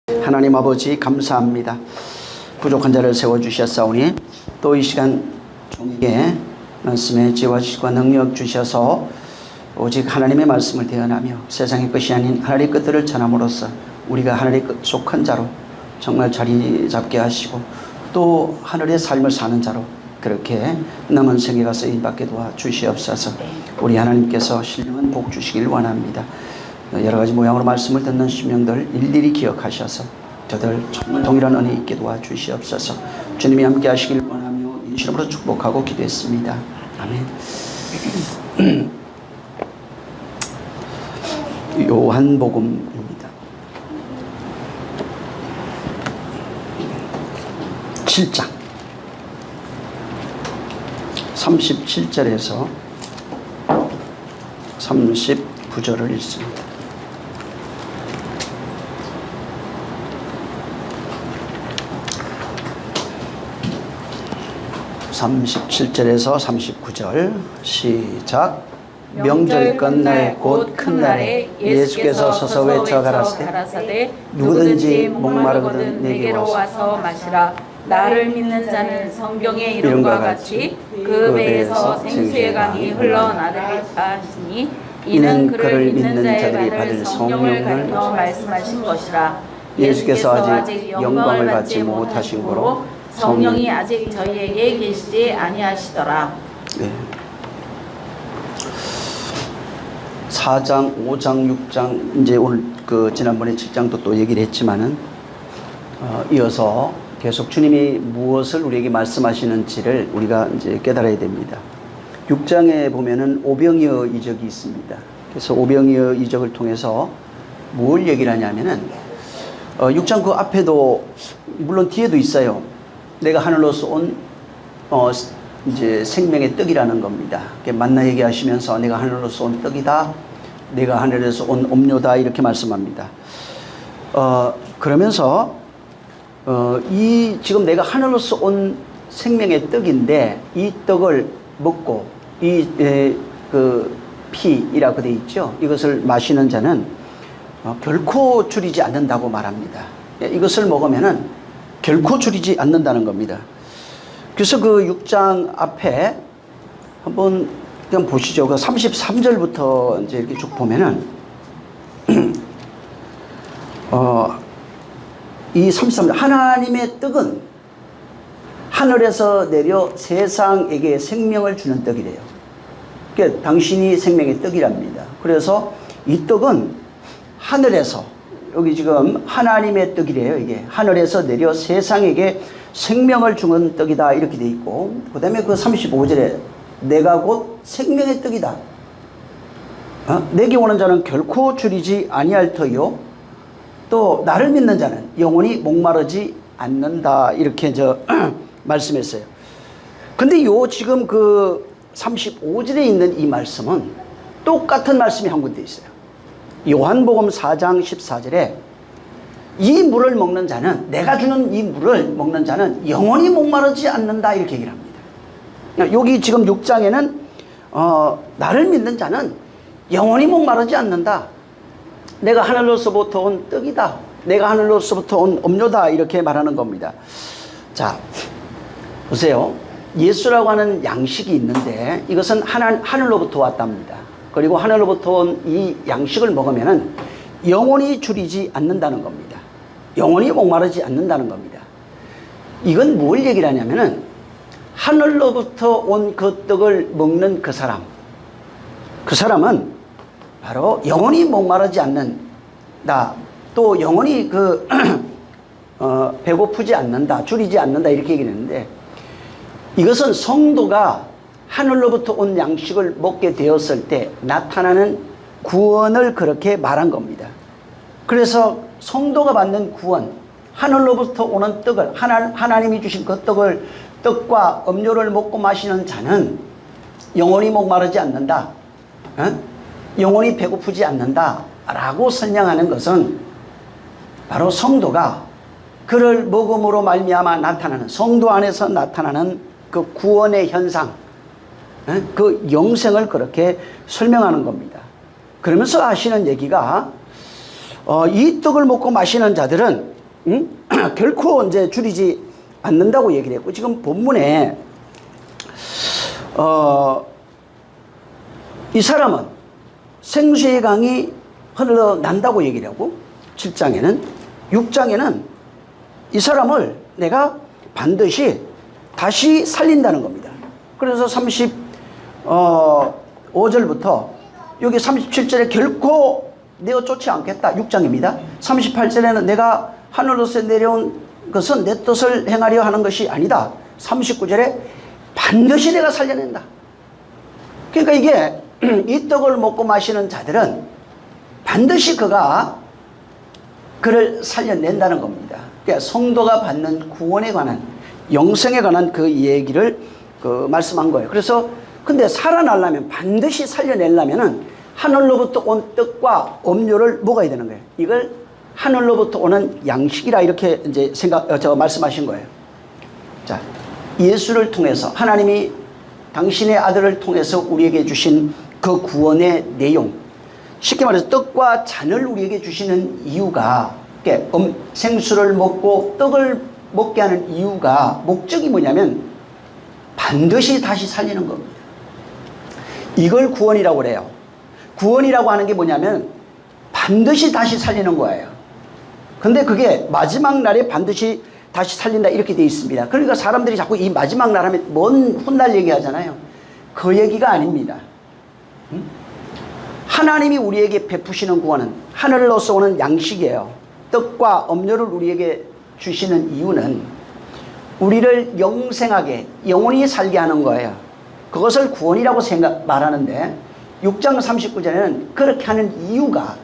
하나님 아버지 감사합니다. 부족한 자를 세워주셨사오니 또 이 시간 종에게 말씀의 지혜와 지식과 능력 주셔서 오직 하나님의 말씀을 대언하며 세상의 것이 아닌 하늘의 것들을 전함으로써 우리가 하늘의 속한 자로 정말 자리 잡게 하시고 또 하늘의 삶을 사는 자로 그렇게 남은 생애가 쓰임받게 도와 주시옵소서. 우리 하나님께서 신령한 복 주시길 원합니다. 여러 가지 모양으로 말씀을 듣는 심령들 일일이 기억하셔서 저들 정말 동일한 은혜 있게 도와 주시옵소서. 주님이 함께 하시길 원하며 인신으로 축복하고 기도했습니다. 아멘. 요한복음입니다. 7장 37절에서 39절을 읽습니다. 37절에서 39절 시작. 명절 끝날 곧 큰 날에 예수께서 서서 외쳐 가라사대 누구든지 목마르거든 내게로 와서 마시라. 나를 믿는 자는 성경의 이름과 같이 그 배에서 생수의 강이 흘러나르리라 하시니 이는 그를 믿는 자의 받을 성령을 가리켜 말씀하신 것이라. 예수께서 아직 영광을 받지 못하신 고로 성령이 아직 저희에게 계시지 아니하시더라. 네. 4장, 5장, 6장 이제 오늘 지난번에 7장도 또 얘기를 했지만은 이어서 계속 주님이 무엇을 우리에게 말씀하시는지를 우리가 이제 깨달아야 됩니다. 6장에 보면은 오병이어 이적이 있습니다. 그래서 오병이어 이적을 통해서 뭘 얘기를 하냐면은 6장 그 앞에도 물론 뒤에도 있어요. 내가 하늘로서 온 이제 생명의 떡이라는 겁니다. 만나 얘기하시면서 내가 하늘로서 온 떡이다. 내가 하늘에서 온 음료다 이렇게 말씀합니다. 그러면서 이 지금 내가 하늘로서 온 생명의 떡인데 이 떡을 먹고 이 피라고 되어 있죠. 이것을 마시는 자는 결코 줄이지 않는다고 말합니다. 이것을 먹으면은 결코 줄이지 않는다는 겁니다. 그래서 그 6장 앞에 한번 그냥 보시죠. 그 33절부터 이제 이렇게 쭉 보면은 이 33절 하나님의 떡은 하늘에서 내려 세상에게 생명을 주는 떡이래요. 그러니까 당신이 생명의 떡이랍니다. 그래서 이 떡은 하늘에서 여기 지금 하나님의 떡이래요. 이게 하늘에서 내려 세상에게 생명을 주는 떡이다 이렇게 돼 있고 그 다음에 그 35절에 내가 곧 생명의 떡이다. 내게 오는 자는 결코 줄이지 아니할 터요 또 나를 믿는 자는 영원히 목마르지 않는다 이렇게 말씀했어요. 근데 지금 그 35절에 있는 이 말씀은 똑같은 말씀이 한 군데 있어요. 요한복음 4장 14절에 이 물을 먹는 자는 내가 주는 이 물을 먹는 자는 영원히 목마르지 않는다 이렇게 얘기를 합니다. 여기 지금 6장에는 나를 믿는 자는 영원히 목마르지 않는다. 내가 하늘로서부터 온 떡이다. 내가 하늘로서부터 온 음료다 이렇게 말하는 겁니다. 자 보세요. 예수라고 하는 양식이 있는데 이것은 하늘로부터 왔답니다. 그리고 하늘로부터 온 이 양식을 먹으면은 영원히 줄이지 않는다는 겁니다. 영원히 목마르지 않는다는 겁니다. 이건 뭘 얘기를 하냐면은 하늘로부터 온 그 떡을 먹는 그 사람은 바로 영원히 목마르지 않는다. 또 영원히 배고프지 않는다. 줄이지 않는다. 이렇게 얘기를 했는데 이것은 성도가 하늘로부터 온 양식을 먹게 되었을 때 나타나는 구원을 그렇게 말한 겁니다. 그래서 성도가 받는 구원, 하늘로부터 오는 떡을 하나님이 주신 그 떡과 음료를 먹고 마시는 자는 영원히 목마르지 않는다. 영원히 배고프지 않는다 라고 설명하는 것은 바로 성도가 그를 먹음으로 말미암아 나타나는 성도 안에서 나타나는 그 구원의 현상, 그 영생을 그렇게 설명하는 겁니다. 그러면서 하시는 얘기가 이 떡을 먹고 마시는 자들은 결코 이제 줄이지 않는다고 얘기를 했고, 지금 본문에 이 사람은 생수의 강이 흘러난다고 얘기를 하고, 7장에는 6장에는 이 사람을 내가 반드시 다시 살린다는 겁니다. 그래서 35절부터 여기 37절에 결코 내어 쫓지 않겠다, 6장입니다. 38절에는 내가 하늘로서 내려온 것은 내 뜻을 행하려 하는 것이 아니다. 39절에 반드시 내가 살려낸다. 그러니까 이게 이 떡을 먹고 마시는 자들은 반드시 그를 살려낸다는 겁니다. 그러니까 성도가 받는 구원에 관한, 영생에 관한 그 얘기를 말씀한 거예요. 그래서 근데 살아나려면, 반드시 살려내려면은 하늘로부터 온 떡과 음료를 먹어야 되는 거예요. 이걸 하늘로부터 오는 양식이라 이렇게 이제 말씀하신 거예요. 자, 예수를 통해서 하나님이 당신의 아들을 통해서 우리에게 주신 그 구원의 내용, 쉽게 말해서 떡과 잔을 우리에게 주시는 이유가, 생수를 먹고 떡을 먹게 하는 이유가, 목적이 뭐냐면 반드시 다시 살리는 겁니다. 이걸 구원이라고 그래요. 구원이라고 하는 게 뭐냐면 반드시 다시 살리는 거예요. 근데 그게 마지막 날에 반드시 다시 살린다 이렇게 돼 있습니다. 그러니까 사람들이 자꾸 이 마지막 날 하면 뭔 훗날 얘기하잖아요. 그 얘기가 아닙니다. 하나님이 우리에게 베푸시는 구원은 하늘로서 오는 양식이에요. 떡과 음료를 우리에게 주시는 이유는 우리를 영생하게, 영원히 살게 하는 거예요. 그것을 구원이라고 말하는데 6장 39절에는 그렇게 하는 이유가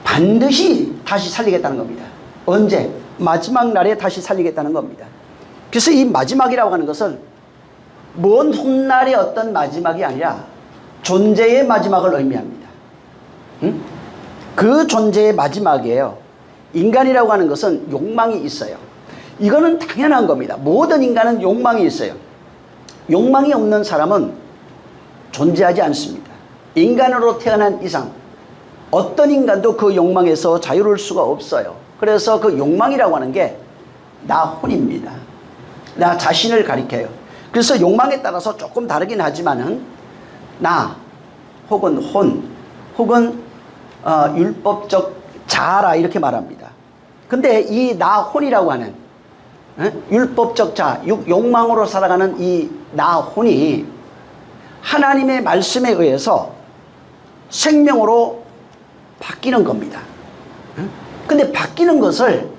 반드시 다시 살리겠다는 겁니다. 언제? 마지막 날에 다시 살리겠다는 겁니다. 그래서 이 마지막이라고 하는 것은 먼 훗날의 어떤 마지막이 아니라 존재의 마지막을 의미합니다. 그 존재의 마지막이에요. 인간이라고 하는 것은 욕망이 있어요. 이거는 당연한 겁니다. 모든 인간은 욕망이 있어요. 욕망이 없는 사람은 존재하지 않습니다. 인간으로 태어난 이상 어떤 인간도 그 욕망에서 자유로울 수가 없어요. 그래서 그 욕망이라고 하는 게 나 혼입니다. 나 자신을 가리켜요. 그래서 욕망에 따라서 조금 다르긴 하지만은 나 혹은 혼 혹은 율법적 자아라 이렇게 말합니다. 근데 이 나 혼이라고 하는 율법적 자아, 욕망으로 살아가는 이 나 혼이 하나님의 말씀에 의해서 생명으로 바뀌는 겁니다. 근데 바뀌는 것을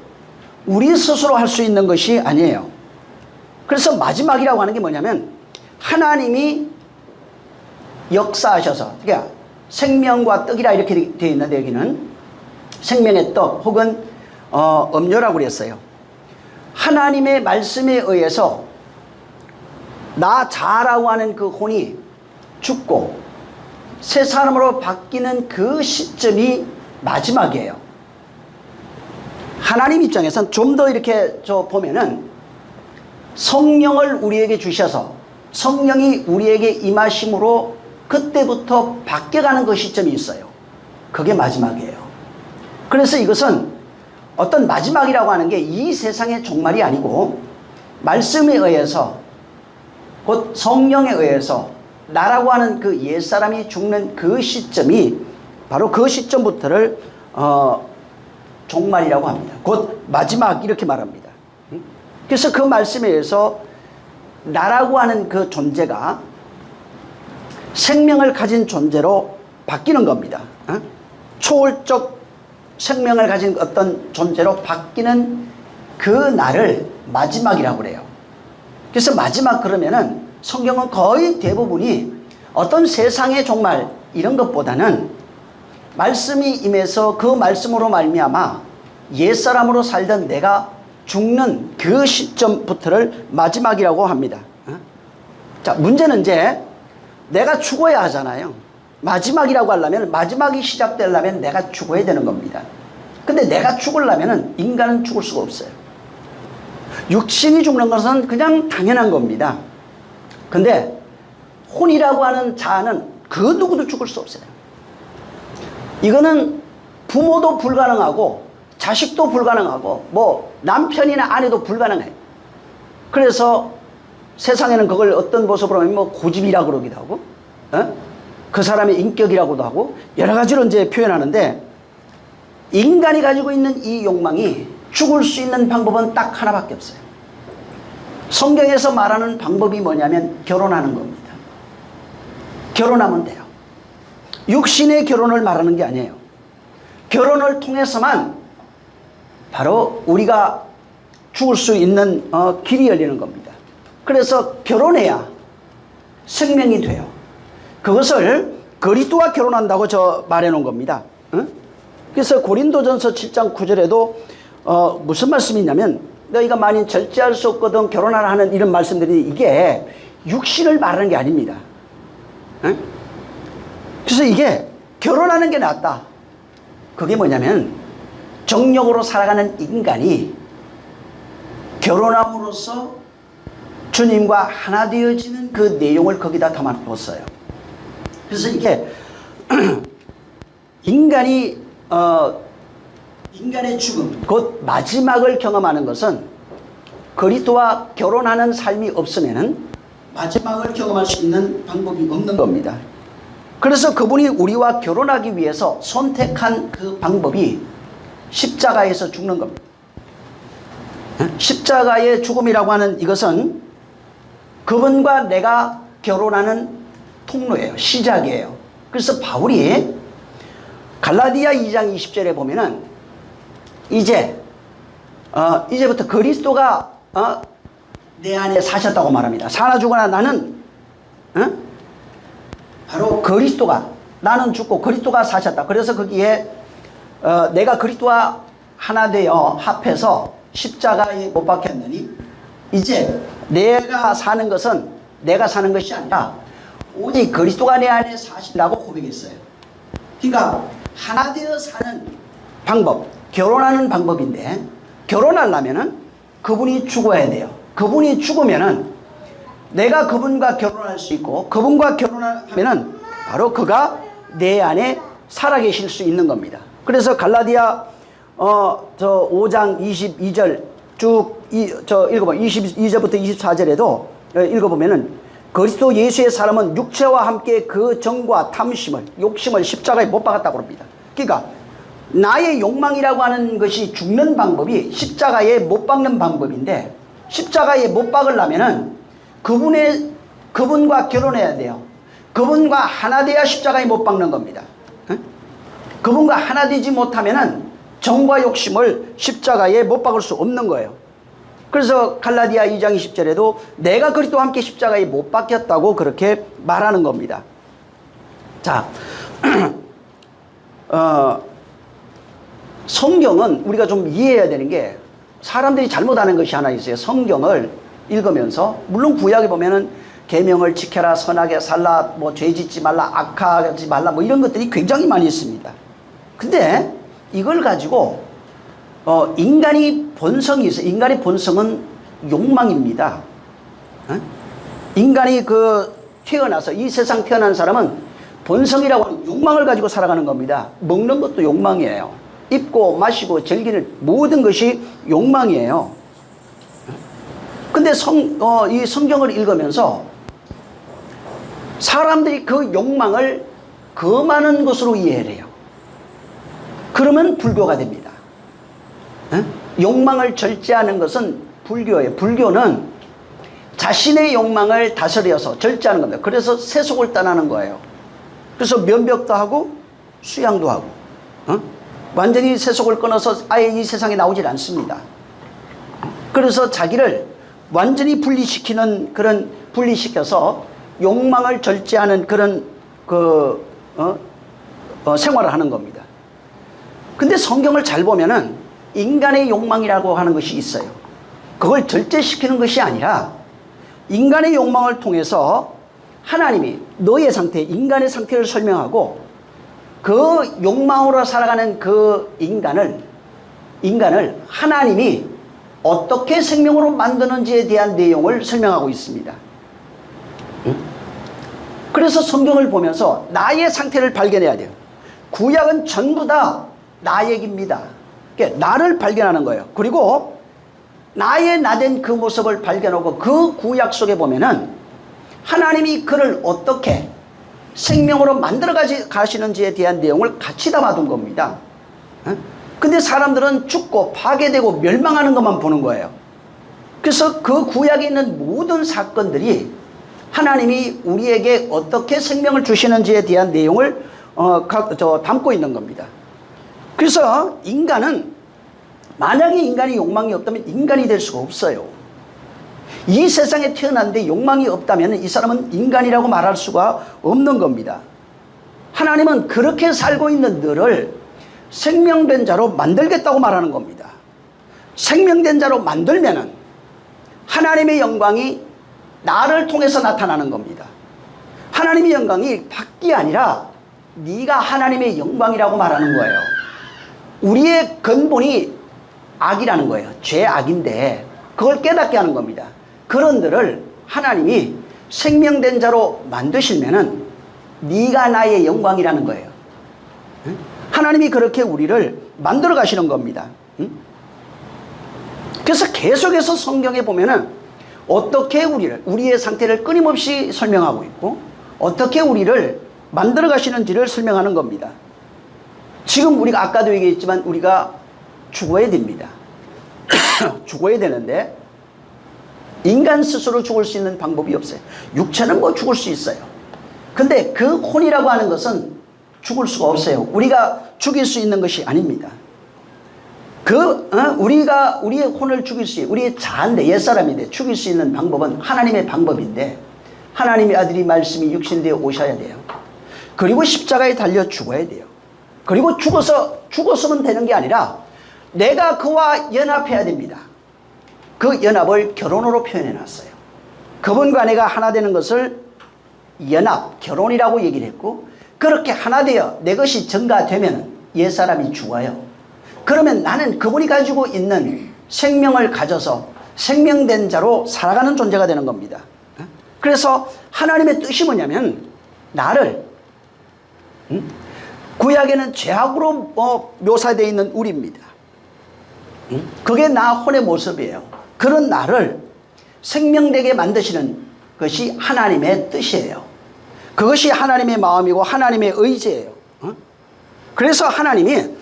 우리 스스로 할 수 있는 것이 아니에요. 그래서 마지막이라고 하는 게 뭐냐면 하나님이 역사하셔서, 그러니까 생명과 떡이라 이렇게 되어 있는데 여기는 생명의 떡 혹은 음료라고 그랬어요. 하나님의 말씀에 의해서 나 자아라고 하는 그 혼이 죽고 새 사람으로 바뀌는 그 시점이 마지막이에요. 하나님 입장에서는 좀 더 이렇게 보면은 성령을 우리에게 주셔서 성령이 우리에게 임하심으로 그때부터 바뀌어가는 그 시점이 있어요. 그게 마지막이에요. 그래서 이것은 어떤 마지막이라고 하는 게 이 세상의 종말이 아니고 말씀에 의해서 곧 성령에 의해서 나라고 하는 그 옛사람이 죽는 그 시점이 바로 그 시점부터를 종말이라고 합니다. 곧 마지막 이렇게 말합니다. 그래서 그 말씀에 의해서 나라고 하는 그 존재가 생명을 가진 존재로 바뀌는 겁니다. 초월적 생명을 가진 어떤 존재로 바뀌는 그 날을 마지막이라고 그래요. 그래서 마지막 그러면은 성경은 거의 대부분이 어떤 세상의 종말 이런 것보다는 말씀이 임해서 그 말씀으로 말미암아 옛사람으로 살던 내가 죽는 그 시점부터를 마지막이라고 합니다. 자, 문제는 이제 내가 죽어야 하잖아요. 마지막이라고 하려면, 마지막이 시작되려면 내가 죽어야 되는 겁니다. 근데 내가 죽으려면 인간은 죽을 수가 없어요. 육신이 죽는 것은 그냥 당연한 겁니다. 근데 혼이라고 하는 자아는 그 누구도 죽을 수 없어요. 이거는 부모도 불가능하고 자식도 불가능하고 뭐 남편이나 아내도 불가능해요. 그래서 세상에는 그걸 어떤 모습으로 하면 뭐 고집이라 그러기도 하고, 그 사람의 인격이라고도 하고 여러 가지로 이제 표현하는데, 인간이 가지고 있는 이 욕망이 죽을 수 있는 방법은 딱 하나밖에 없어요. 성경에서 말하는 방법이 뭐냐면 결혼하는 겁니다. 결혼하면 돼요. 육신의 결혼을 말하는 게 아니에요. 결혼을 통해서만 바로 우리가 죽을 수 있는 길이 열리는 겁니다. 그래서 결혼해야 생명이 돼요. 그것을 그리스도와 결혼한다고 저 말해놓은 겁니다. 그래서 고린도전서 7장 9절에도 무슨 말씀이 있냐면, 너희가 만일 절제할 수 없거든 결혼하라 하는 이런 말씀들이, 이게 육신을 말하는 게 아닙니다. 그래서 이게 결혼하는 게 낫다. 그게 뭐냐면 정력으로 살아가는 인간이 결혼함으로써 주님과 하나 되어지는 그 내용을 거기다 담아뒀어요. 그래서 이게 인간의 죽음, 곧 마지막을 경험하는 것은 그리스도와 결혼하는 삶이 없으면은 마지막을 경험할 수 있는 방법이 없는 겁니다. 그래서 그분이 우리와 결혼하기 위해서 선택한 그 방법이 십자가에서 죽는 겁니다. 십자가의 죽음이라고 하는 이것은 그분과 내가 결혼하는 통로예요. 시작이에요. 그래서 바울이 갈라디아 2장 20절에 보면은 이제부터 그리스도가 내 안에 사셨다고 말합니다. 사나 죽으나 나는 바로 그리스도가, 나는 죽고 그리스도가 사셨다. 그래서 거기에 내가 그리스도와 하나 되어 합해서 십자가에 못 박혔느니 이제 내가 사는 것은 내가 사는 것이 아니라 오직 그리스도가 내 안에 사신다고 고백했어요. 그러니까 하나 되어 사는 방법, 결혼하는 방법인데, 결혼하려면은 그분이 죽어야 돼요. 그분이 죽으면은 내가 그분과 결혼할 수 있고, 그분과 결혼하면은 바로 그가 내 안에 살아계실 수 있는 겁니다. 그래서 갈라디아 5장 22절 쭉 읽어보면 22절부터 24절에도 읽어보면은 그리스도 예수의 사람은 육체와 함께 그 정과 탐심을, 욕심을 십자가에 못 박았다고 합니다. 그러니까 나의 욕망이라고 하는 것이 죽는 방법이 십자가에 못 박는 방법인데, 십자가에 못 박으려면은 그분과 결혼해야 돼요. 그분과 하나 돼야 십자가에 못 박는 겁니다. 그분과 하나 되지 못하면은 정과 욕심을 십자가에 못 박을 수 없는 거예요. 그래서 갈라디아 2장 20절에도 내가 그리스도와 함께 십자가에 못 박혔다고 그렇게 말하는 겁니다. 자, 성경은 우리가 좀 이해해야 되는 게, 사람들이 잘못하는 것이 하나 있어요. 성경을 읽으면서, 물론 구약에 보면은 계명을 지켜라, 선하게 살라, 뭐 죄짓지 말라, 악하지 말라, 뭐 이런 것들이 굉장히 많이 있습니다. 근데 이걸 가지고 인간이 본성이 있어요. 인간의 본성은 욕망입니다. 인간이 태어나서 이 세상 태어난 사람은 본성이라고 하는 욕망을 가지고 살아가는 겁니다. 먹는 것도 욕망이에요. 입고 마시고 즐기는 모든 것이 욕망이에요. 근데 이 성경을 읽으면서 사람들이 그 욕망을 거만한 것으로 이해를 해요. 그러면 불교가 됩니다. 욕망을 절제하는 것은 불교예요. 불교는 자신의 욕망을 다스려서 절제하는 겁니다. 그래서 세속을 떠나는 거예요. 그래서 면벽도 하고 수양도 하고, 완전히 세속을 끊어서 아예 이 세상에 나오질 않습니다. 그래서 자기를 완전히 분리시켜서 욕망을 절제하는 그런 생활을 하는 겁니다. 근데 성경을 잘 보면은 인간의 욕망이라고 하는 것이 있어요. 그걸 절제시키는 것이 아니라 인간의 욕망을 통해서 하나님이 너의 상태, 인간의 상태를 설명하고, 그 욕망으로 살아가는 그 인간을 하나님이 어떻게 생명으로 만드는지에 대한 내용을 설명하고 있습니다. 그래서 성경을 보면서 나의 상태를 발견해야 돼요. 구약은 전부 다 나 얘기입니다. 나를 발견하는 거예요. 그리고 나의 나된 그 모습을 발견하고 그 구약 속에 보면은 하나님이 그를 어떻게 생명으로 만들어 가시는지에 대한 내용을 같이 담아둔 겁니다. 근데 사람들은 죽고 파괴되고 멸망하는 것만 보는 거예요. 그래서 그 구약에 있는 모든 사건들이 하나님이 우리에게 어떻게 생명을 주시는지에 대한 내용을 담고 있는 겁니다. 그래서 인간은 만약에 인간이 욕망이 없다면 인간이 될 수가 없어요. 이 세상에 태어났는데 욕망이 없다면 이 사람은 인간이라고 말할 수가 없는 겁니다. 하나님은 그렇게 살고 있는 너를 생명된 자로 만들겠다고 말하는 겁니다. 생명된 자로 만들면은 하나님의 영광이 나를 통해서 나타나는 겁니다. 하나님의 영광이 밖이 아니라 네가 하나님의 영광이라고 말하는 거예요. 우리의 근본이 악이라는 거예요. 죄악인데 그걸 깨닫게 하는 겁니다. 그런들을 하나님이 생명된 자로 만드시면은 네가 나의 영광이라는 거예요. 하나님이 그렇게 우리를 만들어 가시는 겁니다. 그래서 계속해서 성경에 보면은 어떻게 우리의 상태를 끊임없이 설명하고 있고 어떻게 우리를 만들어 가시는지를 설명하는 겁니다. 지금 우리가 아까도 얘기했지만 우리가 죽어야 됩니다. 죽어야 되는데 인간 스스로 죽을 수 있는 방법이 없어요. 육체는 뭐 죽을 수 있어요. 근데 그 혼이라고 하는 것은 죽을 수가 없어요. 우리가 죽일 수 있는 것이 아닙니다. 우리가 우리의 혼을 죽일 수 있는, 우리의 자아인데, 옛사람인데 죽일 수 있는 방법은 하나님의 방법인데, 하나님의 아들이 말씀이 육신되어 오셔야 돼요. 그리고 십자가에 달려 죽어야 돼요. 그리고 죽었으면 되는 게 아니라 내가 그와 연합해야 됩니다. 그 연합을 결혼으로 표현해 놨어요. 그분과 내가 하나 되는 것을 연합, 결혼이라고 얘기를 했고, 그렇게 하나 되어 내 것이 증가되면 옛사람이 죽어요. 그러면 나는 그분이 가지고 있는 생명을 가져서 생명된 자로 살아가는 존재가 되는 겁니다. 그래서 하나님의 뜻이 뭐냐면 나를 구약에는 죄악으로 묘사되어 있는 우리입니다. 그게 나 혼의 모습이에요. 그런 나를 생명되게 만드시는 것이 하나님의 뜻이에요. 그것이 하나님의 마음이고 하나님의 의지예요. 그래서 하나님이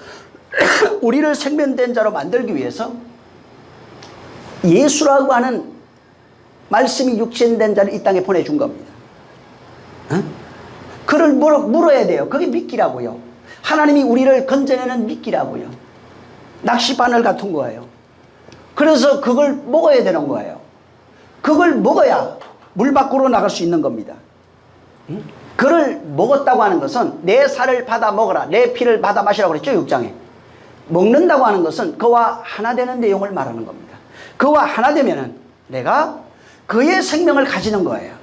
우리를 생명된 자로 만들기 위해서 예수라고 하는 말씀이 육신된 자를 이 땅에 보내준 겁니다. 그를 물어야 돼요. 그게 믿기라고요. 하나님이 우리를 건져내는 믿기라고요. 낚시바늘 같은 거예요. 그래서 그걸 먹어야 되는 거예요. 그걸 먹어야 물 밖으로 나갈 수 있는 겁니다. 그를 먹었다고 하는 것은 내 살을 받아 먹어라, 내 피를 받아 마시라고 그랬죠, 6장에. 먹는다고 하는 것은 그와 하나 되는 내용을 말하는 겁니다. 그와 하나 되면은 내가 그의 생명을 가지는 거예요.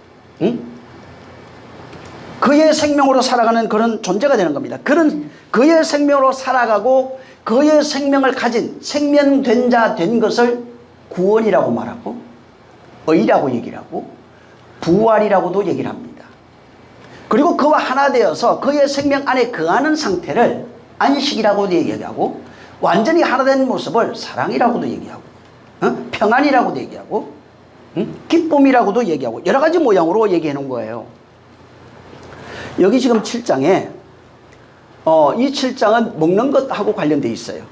그의 생명으로 살아가는 그런 존재가 되는 겁니다. 그런 그의 생명으로 살아가고 그의 생명을 가진 생명된 자 된 것을 구원이라고 말하고 의라고 얘기를 하고 부활이라고도 얘기를 합니다. 그리고 그와 하나 되어서 그의 생명 안에 거하는 상태를 안식이라고도 얘기하고 완전히 하나 된 모습을 사랑이라고도 얘기하고 평안이라고도 얘기하고 기쁨이라고도 얘기하고 여러 가지 모양으로 얘기해 놓은 거예요. 여기 지금 7장에 이 7장은 먹는 것하고 관련되어 있어요.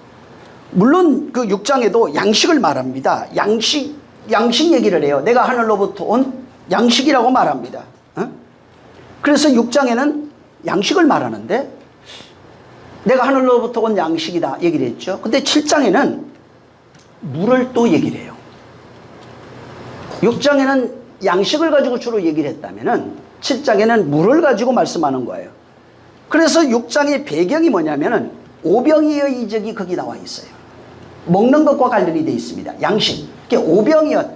물론 그 6장에도 양식을 말합니다. 양식 얘기를 해요. 내가 하늘로부터 온 양식이라고 말합니다. 그래서 6장에는 양식을 말하는데 내가 하늘로부터 온 양식이다 얘기를 했죠. 근데 7장에는 물을 또 얘기를 해요. 6장에는 양식을 가지고 주로 얘기를 했다면은 7장에는 물을 가지고 말씀하는 거예요. 그래서 6장의 배경이 뭐냐면은 오병이의 이적이 거기 나와 있어요. 먹는 것과 관련이 되어 있습니다. 양식. 오병이어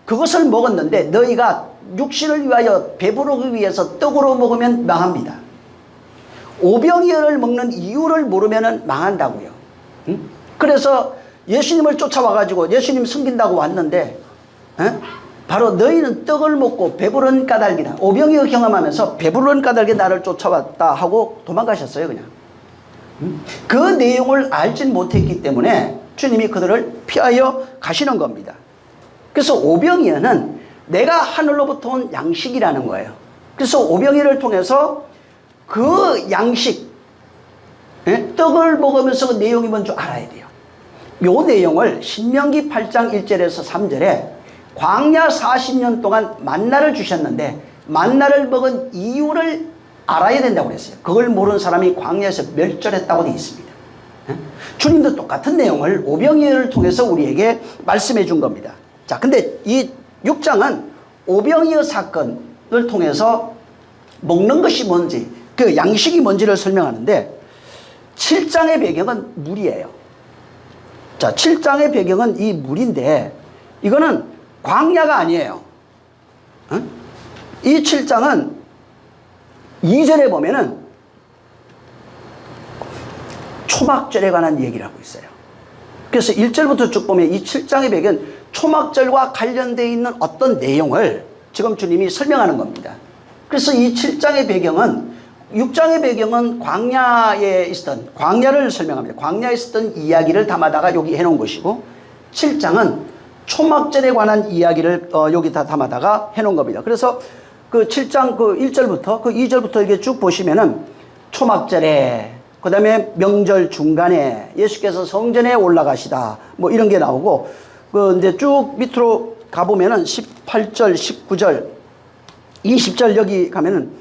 그것을 먹었는데 너희가 육신을 위하여 배부르기 위해서 떡으로 먹으면 망합니다. 오병이어를 먹는 이유를 모르면 망한다고요. 그래서 예수님을 쫓아와가지고 예수님 섬긴다고 왔는데 바로 너희는 떡을 먹고 배부른 까닭이다. 오병이어 경험하면서 배부른 까닭에 나를 쫓아왔다 하고 도망가셨어요. 그냥 그 내용을 알진 못했기 때문에 주님이 그들을 피하여 가시는 겁니다. 그래서 오병이어는 내가 하늘로부터 온 양식이라는 거예요. 그래서 오병이어를 통해서 그 양식, 떡을 먹으면서 그 내용이 뭔지 알아야 돼요. 요 내용을 신명기 8장 1절에서 3절에 광야 40년 동안 만나를 주셨는데 만나를 먹은 이유를 알아야 된다고 그랬어요. 그걸 모르는 사람이 광야에서 멸절했다고 되어 있습니다. 주님도 똑같은 내용을 오병이어를 통해서 우리에게 말씀해 준 겁니다. 자, 근데 이 6장은 오병이어 사건을 통해서 먹는 것이 뭔지, 그 양식이 뭔지를 설명하는데 7장의 배경은 물이에요. 자, 7장의 배경은 이 물인데 이거는 광야가 아니에요. 이 7장은 2절에 보면은 초막절에 관한 얘기를 하고 있어요. 그래서 1절부터 쭉 보면 이 7장의 배경 초막절과 관련되어 있는 어떤 내용을 지금 주님이 설명하는 겁니다. 그래서 이 7장의 배경은 6장의 배경은 광야에 있었던 광야를 설명합니다. 광야에 있었던 이야기를 담아다가 여기 해놓은 것이고 7장은 초막절에 관한 이야기를 여기 다 담아다가 해놓은 겁니다. 그래서 그 7장 그 1절부터 그 2절부터 이렇게 쭉 보시면은 초막절에 그 다음에 명절 중간에 예수께서 성전에 올라가시다 뭐 이런 게 나오고 그 이제 쭉 밑으로 가보면은 18절, 19절, 20절 여기 가면은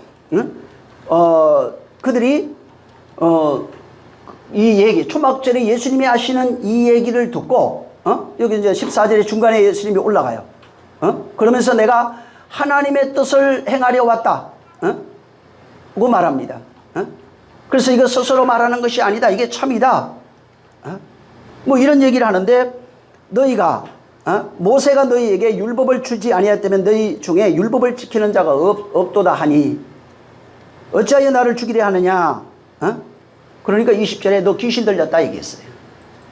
그들이 이 얘기 초막절에 예수님이 하시는 이 얘기를 듣고 여기 이제 14절에 중간에 예수님이 올라가요. 그러면서 내가 하나님의 뜻을 행하려 왔다. 고 말합니다. 그래서 이거 스스로 말하는 것이 아니다. 이게 참이다. 뭐 이런 얘기를 하는데 너희가 모세가 너희에게 율법을 주지 아니하였다면 너희 중에 율법을 지키는 자가 없도다 하니 어찌하여 나를 죽이려 하느냐. 그러니까 20절에 너 귀신 들렸다 얘기했어요.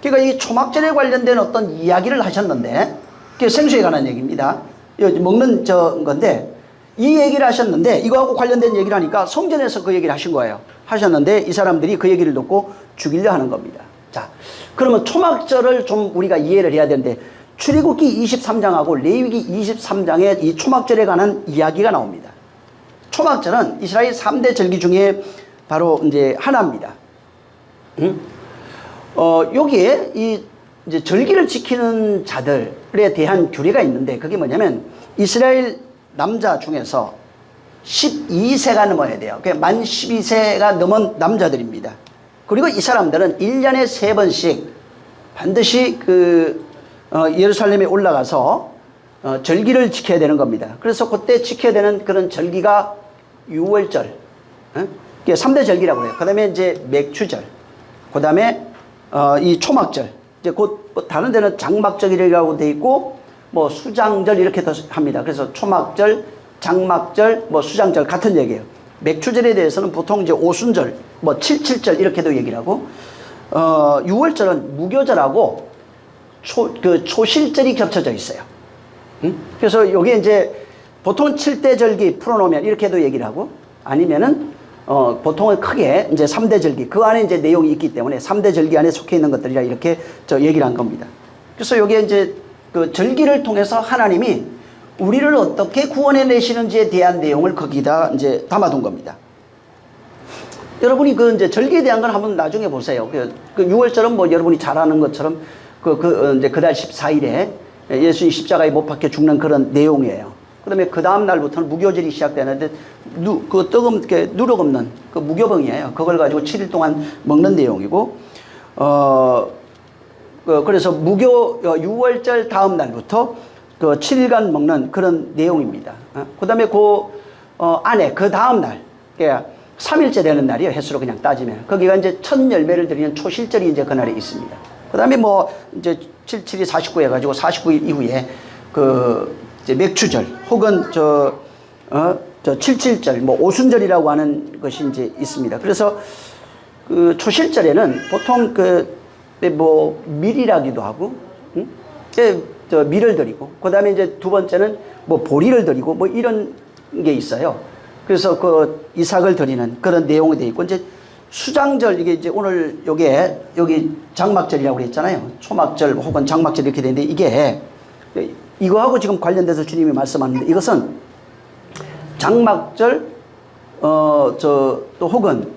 그러니까 이 초막절에 관련된 어떤 이야기를 하셨는데 그게 생수에 관한 얘기입니다. 먹는 건데 이 얘기를 하셨는데 이거하고 관련된 얘기를 하니까 성전에서 그 얘기를 하신 거예요. 하셨는데 이 사람들이 그 얘기를 듣고 죽이려 하는 겁니다. 자, 그러면 초막절을 좀 우리가 이해를 해야 되는데 출애굽기 23장하고 레위기 23장에 이 초막절에 관한 이야기가 나옵니다. 초막절은 이스라엘 3대 절기 중에 바로 이제 하나입니다. 여기에 이 이제 절기를 지키는 자들에 대한 규례가 있는데 그게 뭐냐면 이스라엘 남자 중에서 12세가 넘어야 돼요. 만 12세가 넘은 남자들입니다. 그리고 이 사람들은 1년에 3번씩 반드시 예루살렘에 올라가서 절기를 지켜야 되는 겁니다. 그래서 그때 지켜야 되는 그런 절기가 6월절, 3대 절기라고 해요. 그 다음에 이제 맥추절, 그 다음에 이 초막절, 이제 곧 다른 데는 장막절이라고 돼 있고 뭐 수장절 이렇게 합니다. 그래서 초막절, 장막절, 뭐 수장절 같은 얘기예요. 맥추절에 대해서는 보통 이제 오순절, 뭐 칠칠절 이렇게도 얘기를 하고 6월절은 무교절하고 초실절이 겹쳐져 있어요. 그래서 여기 이제 보통 7대 절기 풀어놓으면 이렇게도 얘기를 하고 아니면은 보통은 크게 이제 3대 절기 그 안에 이제 내용이 있기 때문에 3대 절기 안에 속해 있는 것들이라 이렇게 얘기를 한 겁니다. 그래서 여기에 이제 그 절기를 통해서 하나님이 우리를 어떻게 구원해 내시는지에 대한 내용을 거기다 이제 담아둔 겁니다. 여러분이 그 이제 절기에 대한 건 한번 나중에 보세요. 그 6월절은 뭐 여러분이 잘 아는 것처럼 이제 그달 14일에 예수님 십자가에 못 박혀 죽는 그런 내용이에요. 그 다음에 그 다음 날부터는 무교절이 시작되는데 그 누룩 없는 그 무교병이에요. 그걸 가지고 7일 동안 먹는 내용이고 그래서 6월절 다음 날부터 그 7일간 먹는 그런 내용입니다. 그 다음에 안에 그 다음 날, 그러니까 3일째 되는 날이에요. 횟수로 그냥 따지면. 거기가 이제 첫 열매를 드리는 초실절이 이제 그날에 있습니다. 그 다음에 뭐 이제 77이 49 해가지고 49일 이후에 이제 맥추절 혹은 77절, 뭐 오순절이라고 하는 것이 이제 있습니다. 그래서 그 초실절에는 보통 뭐 밀이라기도 하고, 밀을 드리고, 그 다음에 이제 두 번째는 뭐 보리를 드리고, 뭐 이런 게 있어요. 그래서 이삭을 드리는 그런 내용이 되어 있고, 이제 수장절, 이게 이제 오늘 요게 여기 장막절이라고 그랬잖아요. 초막절 혹은 장막절 이렇게 되는데, 이게 이거하고 지금 관련돼서 주님이 말씀하는데, 이것은 장막절 또 혹은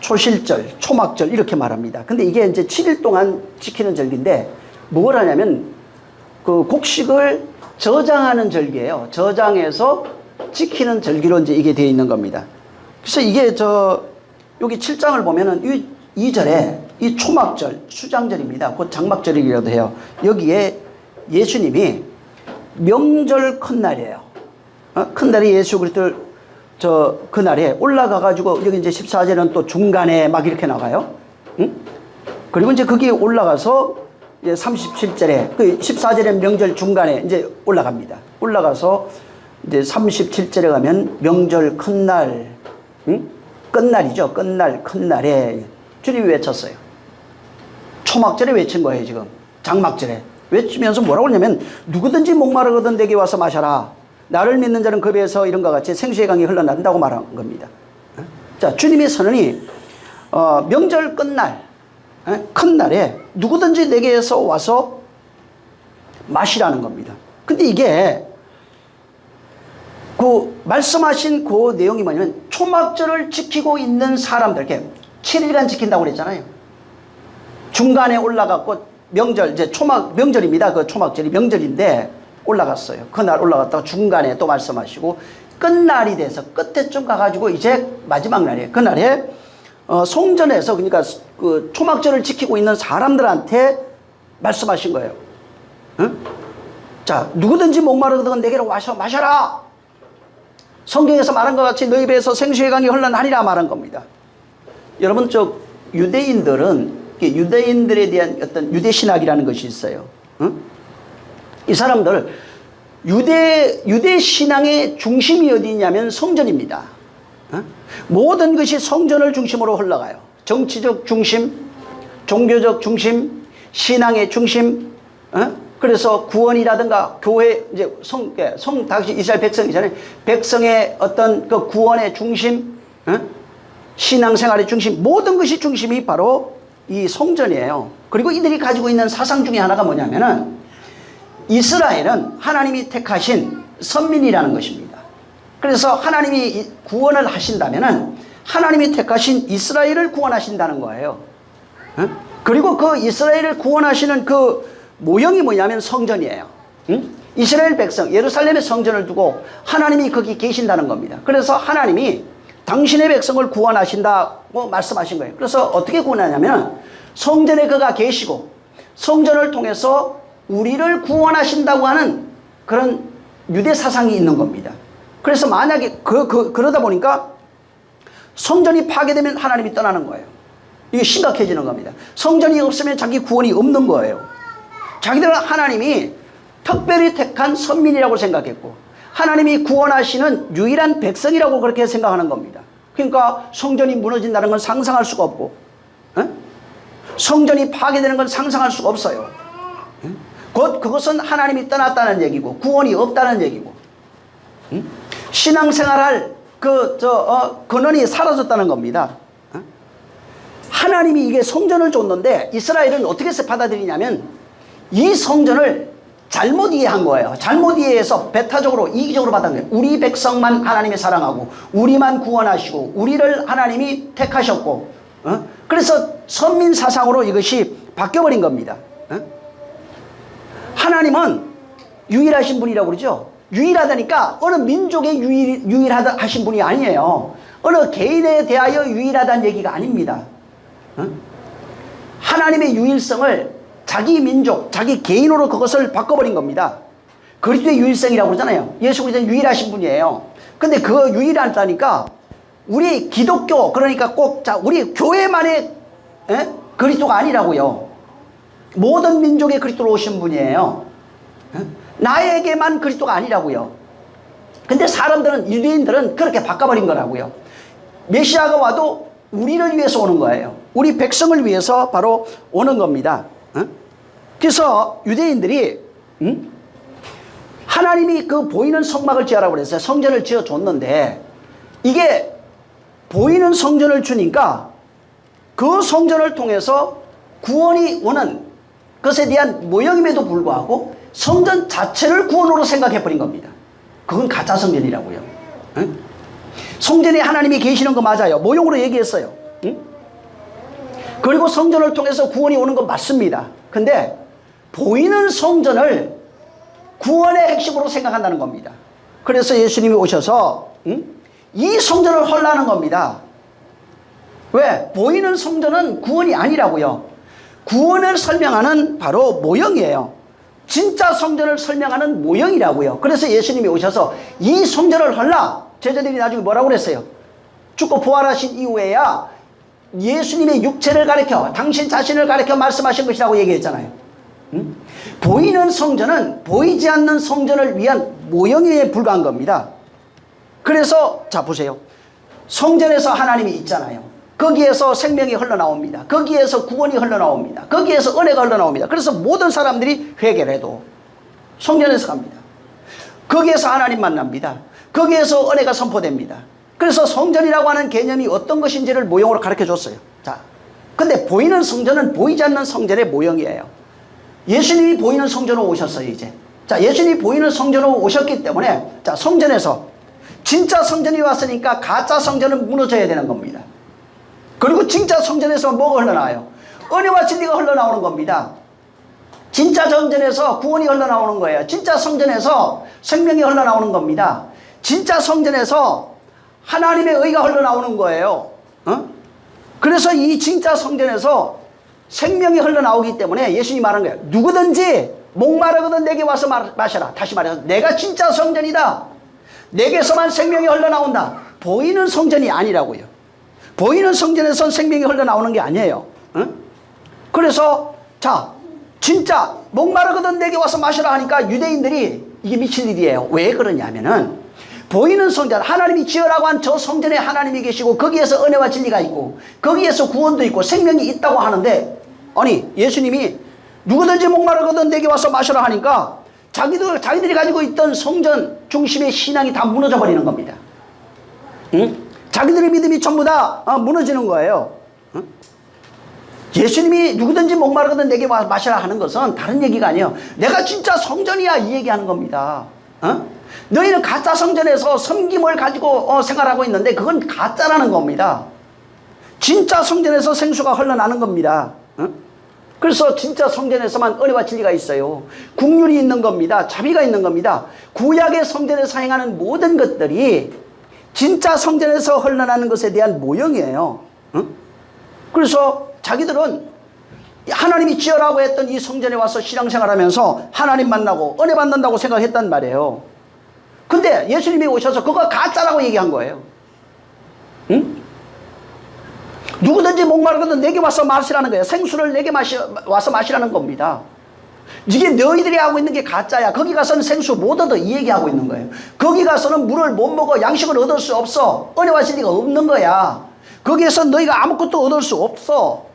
초실절, 초막절 이렇게 말합니다. 근데 이게 이제 7일 동안 지키는 절기인데, 뭘 하냐면 그 곡식을 저장하는 절기예요. 저장해서 지키는 절기로 이제 이게 되어 있는 겁니다. 그래서 이게 여기 7장을 보면은 이 절에 이 초막절, 수장절입니다. 곧 장막절이기도 해요. 여기에 예수님이 명절 큰날이에요. 큰날이 예수 그리스도 그날에 올라가가지고, 여기 이제 14절은 또 중간에 막 이렇게 나가요. 응? 그리고 이제 거기에 올라가서 이제 37절에, 그 14절에 명절 중간에 이제 올라갑니다. 올라가서 이제 37절에 가면 명절 큰날, 응? 끝날이죠. 끝날, 큰날에 주님이 외쳤어요. 초막절에 외친 거예요, 지금. 장막절에. 외치면서 뭐라고 하냐면, 누구든지 목마르거든 내게 와서 마셔라. 나를 믿는 자는 그 배에서 이런과 같이 생수의 강이 흘러난다고 말한 겁니다. 자, 주님의 선언이 명절 끝날, 큰 날에 누구든지 내게서 와서 마시라는 겁니다. 근데 이게 그 말씀하신 그 내용이 뭐냐면, 초막절을 지키고 있는 사람들, 이렇게 7일간 지킨다고 그랬잖아요. 중간에 올라갔고, 명절, 이제 명절입니다. 그 초막절이 명절인데 올라갔어요. 그날 올라갔다가 중간에 또 말씀하시고, 끝날이 돼서 끝에쯤 가가지고 이제 마지막 날이에요. 그날에 성전에서, 그러니까 그 초막절을 지키고 있는 사람들한테 말씀하신 거예요. 응? 자, 누구든지 목마르거든 내게로 와서 마셔라. 성경에서 말한 것 같이 너희 배에서 생수의 강이 흘러나리라 말한 겁니다. 여러분, 유대인들은, 유대인들에 대한 어떤 유대 신학이라는 것이 있어요. 응? 이 사람들 유대 신앙의 중심이 어디 있냐면 성전입니다. 모든 것이 성전을 중심으로 흘러가요. 정치적 중심, 종교적 중심, 신앙의 중심. 그래서 구원이라든가 교회, 이제 당시 이스라엘 백성이잖아요. 백성의 어떤 그 구원의 중심, 신앙생활의 중심, 모든 것이 중심이 바로 이 성전이에요. 그리고 이들이 가지고 있는 사상 중에 하나가 뭐냐면은, 이스라엘은 하나님이 택하신 선민이라는 것입니다. 그래서 하나님이 구원을 하신다면은 하나님이 택하신 이스라엘을 구원하신다는 거예요. 그리고 그 이스라엘을 구원하시는 그 모형이 뭐냐면 성전이에요. 이스라엘 백성, 예루살렘의 성전을 두고 하나님이 거기 계신다는 겁니다. 그래서 하나님이 당신의 백성을 구원하신다고 말씀하신 거예요. 그래서 어떻게 구원하냐면, 성전에 그가 계시고 성전을 통해서 우리를 구원하신다고 하는 그런 유대 사상이 있는 겁니다. 그래서 만약에 그러다 보니까 성전이 파괴되면 하나님이 떠나는 거예요. 이게 심각해지는 겁니다. 성전이 없으면 자기 구원이 없는 거예요. 자기들은 하나님이 특별히 택한 선민이라고 생각했고, 하나님이 구원하시는 유일한 백성이라고 그렇게 생각하는 겁니다. 그러니까 성전이 무너진다는 건 상상할 수가 없고, 성전이 파괴되는 건 상상할 수가 없어요. 곧 그것은 하나님이 떠났다는 얘기고 구원이 없다는 얘기고, 신앙생활할 근원이 사라졌다는 겁니다. 하나님이 이게 성전을 줬는데 이스라엘은 어떻게 받아들이냐면, 이 성전을 잘못 이해한 거예요. 잘못 이해해서 배타적으로 이기적으로 받은 거예요. 우리 백성만 하나님이 사랑하고 우리만 구원하시고 우리를 하나님이 택하셨고, 그래서 선민 사상으로 이것이 바뀌어버린 겁니다. 하나님은 유일하신 분이라고 그러죠. 유일하다니까 어느 민족의 유일하신 분이 아니에요. 어느 개인에 대하여 유일하다는 얘기가 아닙니다. 하나님의 유일성을 자기 민족, 자기 개인으로 그것을 바꿔버린 겁니다. 그리스도의 유일성이라고 그러잖아요. 예수 그리스도는 유일하신 분이에요. 근데 그 유일하다니까 우리 기독교, 그러니까 꼭 우리 교회만의 그리스도가 아니라고요. 모든 민족의 그리스도로 오신 분이에요. 나에게만 그리스도가 아니라고요. 근데 사람들은, 유대인들은 그렇게 바꿔버린 거라고요. 메시아가 와도 우리를 위해서 오는 거예요. 우리 백성을 위해서 바로 오는 겁니다. 그래서 유대인들이 하나님이 그 보이는 성막을 지으라고 그랬어요. 성전을 지어줬는데 이게 보이는 성전을 주니까 그 성전을 통해서 구원이 오는 것에 대한 모형임에도 불구하고 성전 자체를 구원으로 생각해버린 겁니다. 그건 가짜 성전이라고요. 응? 성전에 하나님이 계시는 거 맞아요. 모형으로 얘기했어요. 응? 그리고 성전을 통해서 구원이 오는 거 맞습니다. 근데 보이는 성전을 구원의 핵심으로 생각한다는 겁니다. 그래서 예수님이 오셔서 이 성전을 헐라는 겁니다. 왜? 보이는 성전은 구원이 아니라고요. 구원을 설명하는 바로 모형이에요. 진짜 성전을 설명하는 모형이라고요. 그래서 예수님이 오셔서 이 성전을 헐라. 제자들이 나중에 뭐라고 그랬어요? 죽고 부활하신 이후에야 예수님의 육체를 가리켜 당신 자신을 가리켜 말씀하신 것이라고 얘기했잖아요. 보이는 성전은 보이지 않는 성전을 위한 모형에 불과한 겁니다. 그래서 자 보세요. 성전에서 하나님이 있잖아요. 거기에서 생명이 흘러나옵니다. 거기에서 구원이 흘러나옵니다. 거기에서 은혜가 흘러나옵니다. 그래서 모든 사람들이 회개를 해도 성전에서 갑니다. 거기에서 하나님 만납니다. 거기에서 은혜가 선포됩니다. 그래서 성전이라고 하는 개념이 어떤 것인지를 모형으로 가르쳐 줬어요. 자, 근데 보이는 성전은 보이지 않는 성전의 모형이에요. 예수님이 보이는 성전으로 오셨어요, 이제. 자, 예수님이 보이는 성전으로 오셨기 때문에, 자, 성전에서 진짜 성전이 왔으니까 가짜 성전은 무너져야 되는 겁니다. 그리고 진짜 성전에서 뭐가 흘러나와요? 은혜와 진리가 흘러나오는 겁니다. 진짜 성전에서 구원이 흘러나오는 거예요. 진짜 성전에서 생명이 흘러나오는 겁니다. 진짜 성전에서 하나님의 의가 흘러나오는 거예요. 그래서 이 진짜 성전에서 생명이 흘러나오기 때문에 예수님이 말한 거예요. 누구든지 목마르거든 내게 와서 마셔라. 다시 말해서 내가 진짜 성전이다. 내게서만 생명이 흘러나온다. 보이는 성전이 아니라고요. 보이는 성전에선 생명이 흘러나오는 게 아니에요. 그래서 자, 진짜 목마르거든 내게 와서 마셔라 하니까 유대인들이 이게 미친 일이에요. 왜 그러냐면은 보이는 성전, 하나님이 지으라고 한 저 성전에 하나님이 계시고 거기에서 은혜와 진리가 있고 거기에서 구원도 있고 생명이 있다고 하는데, 아니 예수님이 누구든지 목마르거든 내게 와서 마셔라 하니까 자기들이 가지고 있던 성전 중심의 신앙이 다 무너져 버리는 겁니다. 자기들의 믿음이 전부 다 무너지는 거예요. 예수님이 누구든지 목마르거든 내게 와서 마셔라 하는 것은 다른 얘기가 아니에요. 내가 진짜 성전이야 이 얘기하는 겁니다. 너희는 가짜 성전에서 섬김을 가지고 생활하고 있는데 그건 가짜라는 겁니다. 진짜 성전에서 생수가 흘러나는 겁니다. 그래서 진짜 성전에서만 은혜와 진리가 있어요. 국률이 있는 겁니다. 자비가 있는 겁니다. 구약의 성전에서 행하는 모든 것들이 진짜 성전에서 흘러나는 것에 대한 모형이에요. 그래서 자기들은 하나님이 지으라고 했던 이 성전에 와서 신앙생활하면서 하나님 만나고 은혜 받는다고 생각했단 말이에요. 근데 예수님이 오셔서 그거 가짜라고 얘기한 거예요. 누구든지 목마르거든 내게 와서 마시라는 거예요. 생수를 내게 와서 마시라는 겁니다. 이게 너희들이 하고 있는 게 가짜야. 거기 가서는 생수 못 얻어 이 얘기하고 있는 거예요. 거기 가서는 물을 못 먹어. 양식을 얻을 수 없어. 은혜와 진리가 없는 거야. 거기에서 너희가 아무것도 얻을 수 없어.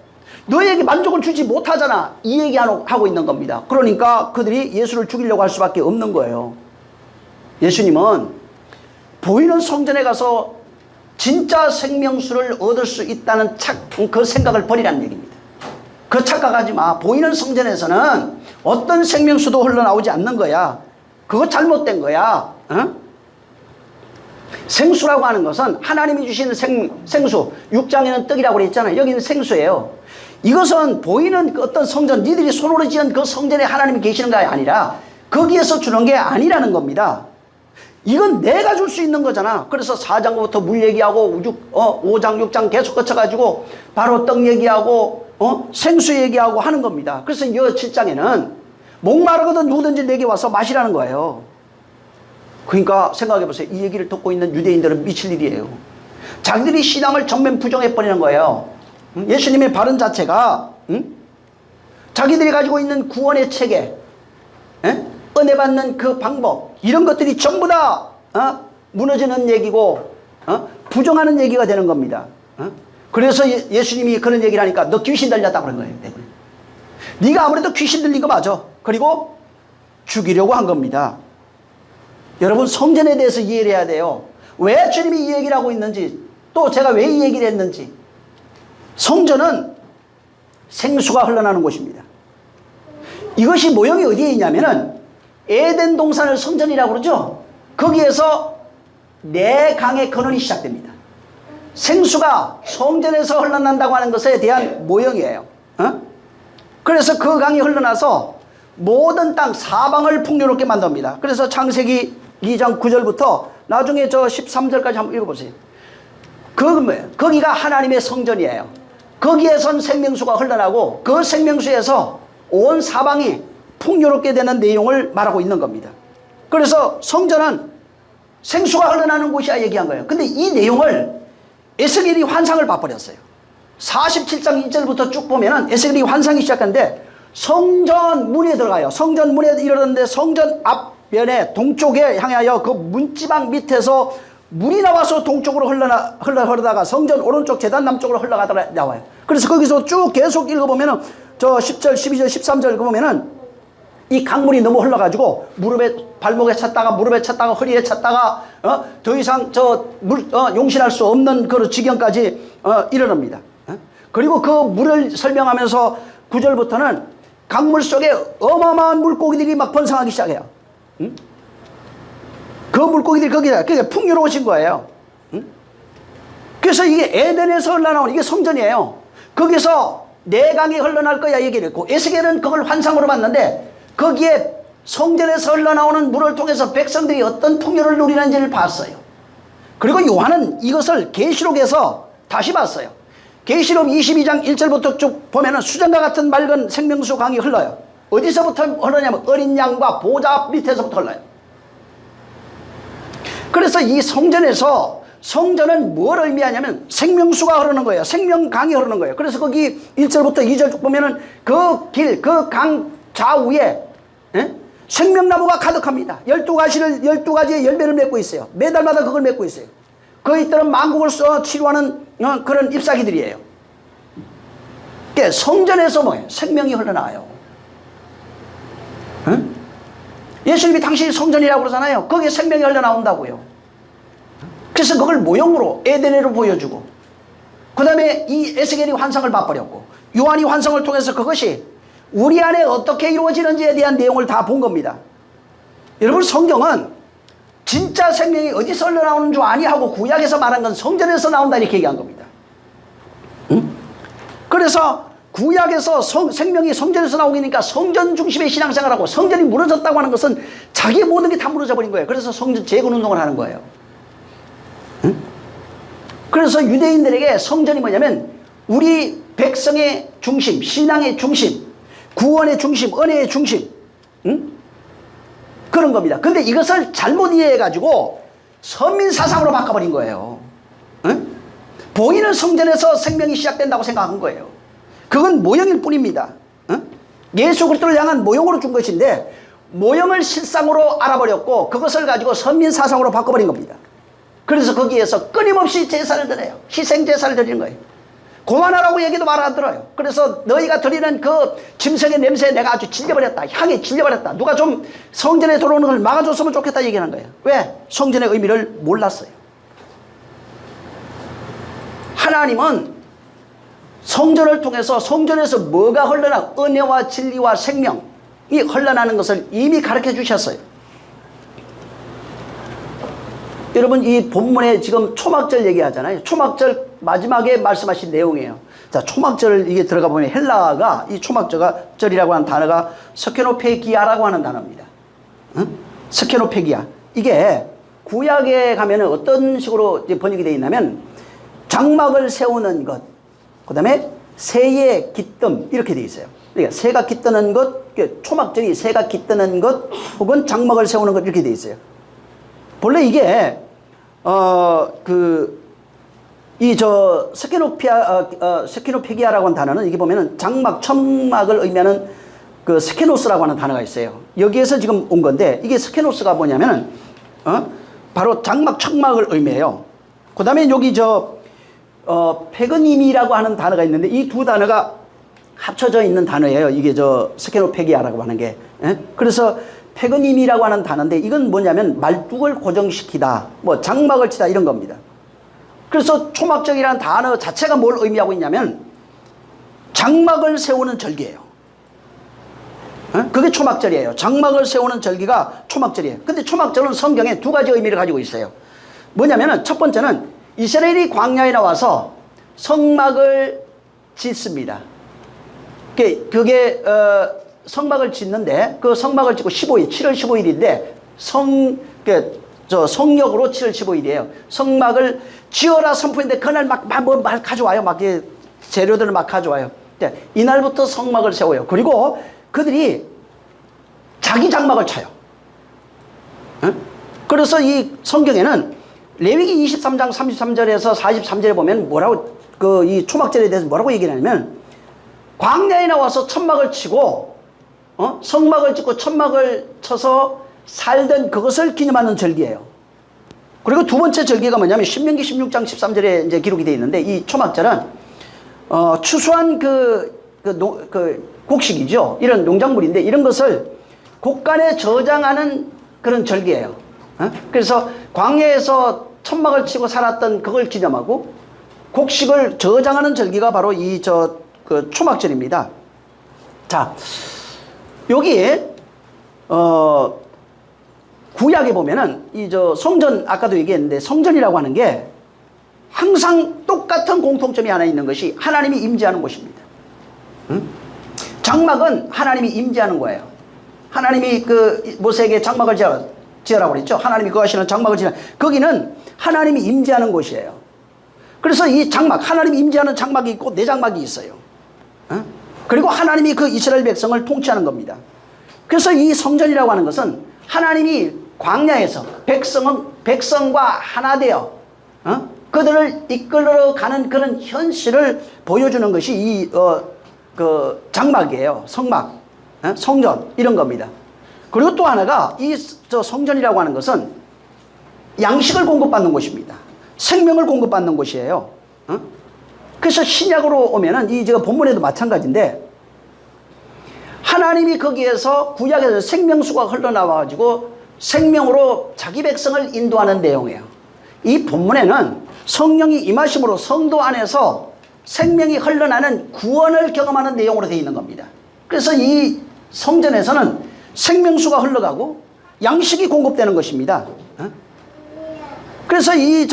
너희에게 만족을 주지 못하잖아. 이 얘기하고 있는 겁니다. 그러니까 그들이 예수를 죽이려고 할 수밖에 없는 거예요. 예수님은 보이는 성전에 가서 진짜 생명수를 얻을 수 있다는 그 생각을 버리라는 얘기입니다. 그 착각하지 마. 보이는 성전에서는 어떤 생명수도 흘러나오지 않는 거야. 그거 잘못된 거야. 생수라고 하는 것은 하나님이 주시는 생수, 6장에는 떡이라고 그랬잖아요. 여기는 생수예요. 이것은 보이는 어떤 성전, 니들이 손으로 지은 그 성전에 하나님이 계시는 게 아니라 거기에서 주는 게 아니라는 겁니다. 이건 내가 줄 수 있는 거잖아. 그래서 4장부터 물 얘기하고 5장, 6장 계속 거쳐가지고 바로 떡 얘기하고 생수 얘기하고 하는 겁니다. 그래서 이 7장에는 목마르거든 누구든지 내게 와서 마시라는 거예요. 그러니까 생각해보세요. 이 얘기를 듣고 있는 유대인들은 미칠 일이에요. 자기들이 신앙을 정면 부정해버리는 거예요. 예수님의 발언 자체가 자기들이 가지고 있는 구원의 체계, 은혜 받는 그 방법, 이런 것들이 전부 다 무너지는 얘기고 부정하는 얘기가 되는 겁니다. 그래서 예수님이 그런 얘기를 하니까 너 귀신 들렸다 그런 거예요. 네가 아무래도 귀신 들린 거 맞아. 그리고 죽이려고 한 겁니다. 여러분 성전에 대해서 이해를 해야 돼요. 왜 주님이 이 얘기를 하고 있는지 또 제가 왜 이 얘기를 했는지. 성전은 생수가 흘러나오는 곳입니다. 이것이 모형이 어디에 있냐면은 에덴 동산을 성전이라고 그러죠. 거기에서 네 강의 근원이 시작됩니다. 생수가 성전에서 흘러난다고 하는 것에 대한 모형이에요. 그래서 그 강이 흘러나서 모든 땅 사방을 풍요롭게 만듭니다. 그래서 창세기 2장 9절부터 나중에 저 13절까지 한번 읽어보세요. 거기가 하나님의 성전이에요. 거기에선 생명수가 흘러나고 그 생명수에서 온 사방이 풍요롭게 되는 내용을 말하고 있는 겁니다. 그래서 성전은 생수가 흘러나는 곳이야 얘기한 거예요. 근데 이 내용을 에스겔이 환상을 봐버렸어요. 47장 2절부터 쭉 보면은 에스겔이 환상이 시작하는데 성전 문에 들어가요. 성전 문에 이르렀는데 성전 앞면에 동쪽에 향하여 그 문지방 밑에서 물이 나와서 동쪽으로 흘러다가 성전 오른쪽 제단 남쪽으로 흘러가다가 나와요. 그래서 거기서 쭉 계속 읽어보면은 저 10절, 12절, 13절 읽어보면은 이 강물이 너무 흘러가지고 무릎에 발목에 찼다가 무릎에 찼다가 허리에 찼다가 더 이상 용신할 수 없는 그 지경까지 이르릅니다. 그리고 그 물을 설명하면서 9절부터는 강물 속에 어마어마한 물고기들이 막 번성하기 시작해요. 그 물고기들이 거기다 그게 풍요로우신 거예요. 그래서 이게 에덴에서 흘러나온 이게 성전이에요. 거기서 네 강이 흘러날 거야 얘기를 했고 에스겔은 그걸 환상으로 봤는데 거기에 성전에서 흘러나오는 물을 통해서 백성들이 어떤 풍요를 누리는지를 봤어요. 그리고 요한은 이것을 계시록에서 다시 봤어요. 계시록 22장 1절부터 쭉 보면은 수정과 같은 맑은 생명수 강이 흘러요. 어디서부터 흘러냐면 어린 양과 보좌 밑에서부터 흘러요. 그래서 이 성전은 뭘 의미하냐면 생명수가 흐르는 거예요. 생명강이 흐르는 거예요. 그래서 거기 1절부터 2절 쭉 보면은 그 길, 그 강 좌우에 생명나무가 가득합니다. 12가지의 열매를 맺고 있어요. 매달마다 그걸 맺고 있어요. 그 잇들은 만국을 치료하는 그런 잎사귀들이에요. 그러니까 성전에서 뭐예요? 생명이 흘러나와요. 예수님이 당신이 성전이라고 그러잖아요. 거기에 생명이 흘러나온다고요. 그래서 그걸 모형으로 에덴으로 보여주고 그 다음에 이 에스겔이 환상을 봐버렸고 요한이 환상을 통해서 그것이 우리 안에 어떻게 이루어지는지에 대한 내용을 다 본 겁니다. 여러분 성경은 진짜 생명이 어디서 흘러나오는 줄 아니 하고 구약에서 말한 건 성전에서 나온다 이렇게 얘기한 겁니다. 그래서 구약에서 생명이 성전에서 나오니까 성전 중심의 신앙생활하고 성전이 무너졌다고 하는 것은 자기의 모든 게 다 무너져 버린 거예요. 그래서 성전 재건운동을 하는 거예요. 그래서 유대인들에게 성전이 뭐냐면 우리 백성의 중심, 신앙의 중심, 구원의 중심, 은혜의 중심 그런 겁니다. 근데 이것을 잘못 이해해가지고 선민사상으로 바꿔버린 거예요. 보이는 성전에서 생명이 시작된다고 생각한 거예요. 그건 모형일 뿐입니다. 예수 그리스도를 향한 모형으로 준 것인데 모형을 실상으로 알아버렸고 그것을 가지고 선민사상으로 바꿔버린 겁니다. 그래서 거기에서 끊임없이 제사를 드려요. 희생제사를 드리는 거예요. 고만하라고 얘기도 말 안 들어요. 그래서 너희가 드리는 그 짐승의 냄새에 내가 아주 질려버렸다. 향에 질려버렸다. 누가 좀 성전에 들어오는 걸 막아줬으면 좋겠다 얘기하는 거예요. 왜? 성전의 의미를 몰랐어요. 하나님은 성전을 통해서 성전에서 뭐가 흘러나 은혜와 진리와 생명이 흘러나는 것을 이미 가르쳐 주셨어요. 여러분 이 본문에 지금 초막절 얘기하잖아요. 초막절 마지막에 말씀하신 내용이에요. 자, 초막절 이게 들어가 보면 헬라어가 이 초막절이라고 하는 단어가 스케노페기아라고 하는 단어입니다. 스케노페기아. 이게 구약에 가면은 어떤 식으로 번역이 되어 있냐면 장막을 세우는 것, 그 다음에 새의 깃뜸 이렇게 되어 있어요. 그러니까 새가 깃드는 것, 초막절이 새가 깃드는 것 혹은 장막을 세우는 것 이렇게 되어 있어요. 본래 이게 스케노페기아라고 하는 단어는 이게 보면은 장막, 천막을 의미하는 그 스케노스라고 하는 단어가 있어요. 여기에서 지금 온 건데 이게 스케노스가 뭐냐면은 바로 장막, 천막을 의미해요. 그 다음에 여기 페그님이라고 하는 단어가 있는데 이 두 단어가 합쳐져 있는 단어예요. 이게 스케노페기아라고 하는 게. 그래서 페그님이라고 하는 단어인데 이건 뭐냐면 말뚝을 고정시키다, 뭐 장막을 치다 이런 겁니다. 그래서 초막절이라는 단어 자체가 뭘 의미하고 있냐면 장막을 세우는 절기예요. 그게 초막절이에요. 장막을 세우는 절기가 초막절이에요. 근데 초막절은 성경에 두 가지 의미를 가지고 있어요. 뭐냐면은 첫 번째는 이스라엘이 광야에 나와서 성막을 짓습니다. 그게 성막을 짓는데 그 성막을 짓고 15일, 7월 15일인데 성역으로 7월 15일이에요. 성막을 지어라 선포인데 그날 막 가져와요. 막 재료들을 막 가져와요. 이날부터 성막을 세워요. 그리고 그들이 자기 장막을 쳐요. 그래서 이 성경에는 레위기 23장 33절에서 43절에 보면 뭐라고 이 초막절에 대해서 뭐라고 얘기하냐면 광야에 나와서 천막을 치고 성막을 짓고 천막을 쳐서 살던 그것을 기념하는 절기예요. 그리고 두 번째 절기가 뭐냐면 신명기 16장 13절에 이제 기록이 되어 있는데 이 초막절은 추수한 곡식이죠. 이런 농작물인데 이런 것을 곡간에 저장하는 그런 절기예요. 그래서 광야에서 천막을 치고 살았던 그걸 기념하고 곡식을 저장하는 절기가 바로 이 초막절입니다. 자, 여기에 구약에 보면은 성전 아까도 얘기했는데 성전이라고 하는 게 항상 똑같은 공통점이 하나 있는 것이 하나님이 임재하는 곳입니다. 장막은 하나님이 임재하는 거예요. 하나님이 모세에게 장막을 지으라고 그랬죠. 하나님이 거하시는 장막을 지으라. 거기는 하나님이 임재하는 곳이에요. 그래서 이 장막, 하나님이 임재하는 장막이 있고 내 장막이 있어요. 그리고 하나님이 그 이스라엘 백성을 통치하는 겁니다. 그래서 이 성전이라고 하는 것은 하나님이 광야에서 백성과 하나 되어 그들을 이끌어 가는 그런 현실을 보여주는 것이 이 장막이에요. 성막, 성전 이런 겁니다. 그리고 또 하나가 이 성전이라고 하는 것은 양식을 공급받는 곳입니다. 생명을 공급받는 곳이에요. 그래서 신약으로 오면은 이 본문에도 마찬가지인데 하나님이 거기에서 구약에서 생명수가 흘러나와가지고 생명으로 자기 백성을 인도하는 내용이에요. 이 본문에는 성령이 임하심으로 성도 안에서 생명이 흘러나는 구원을 경험하는 내용으로 되어 있는 겁니다. 그래서 이 성전에서는 생명수가 흘러가고 양식이 공급되는 것입니다. 그래서 이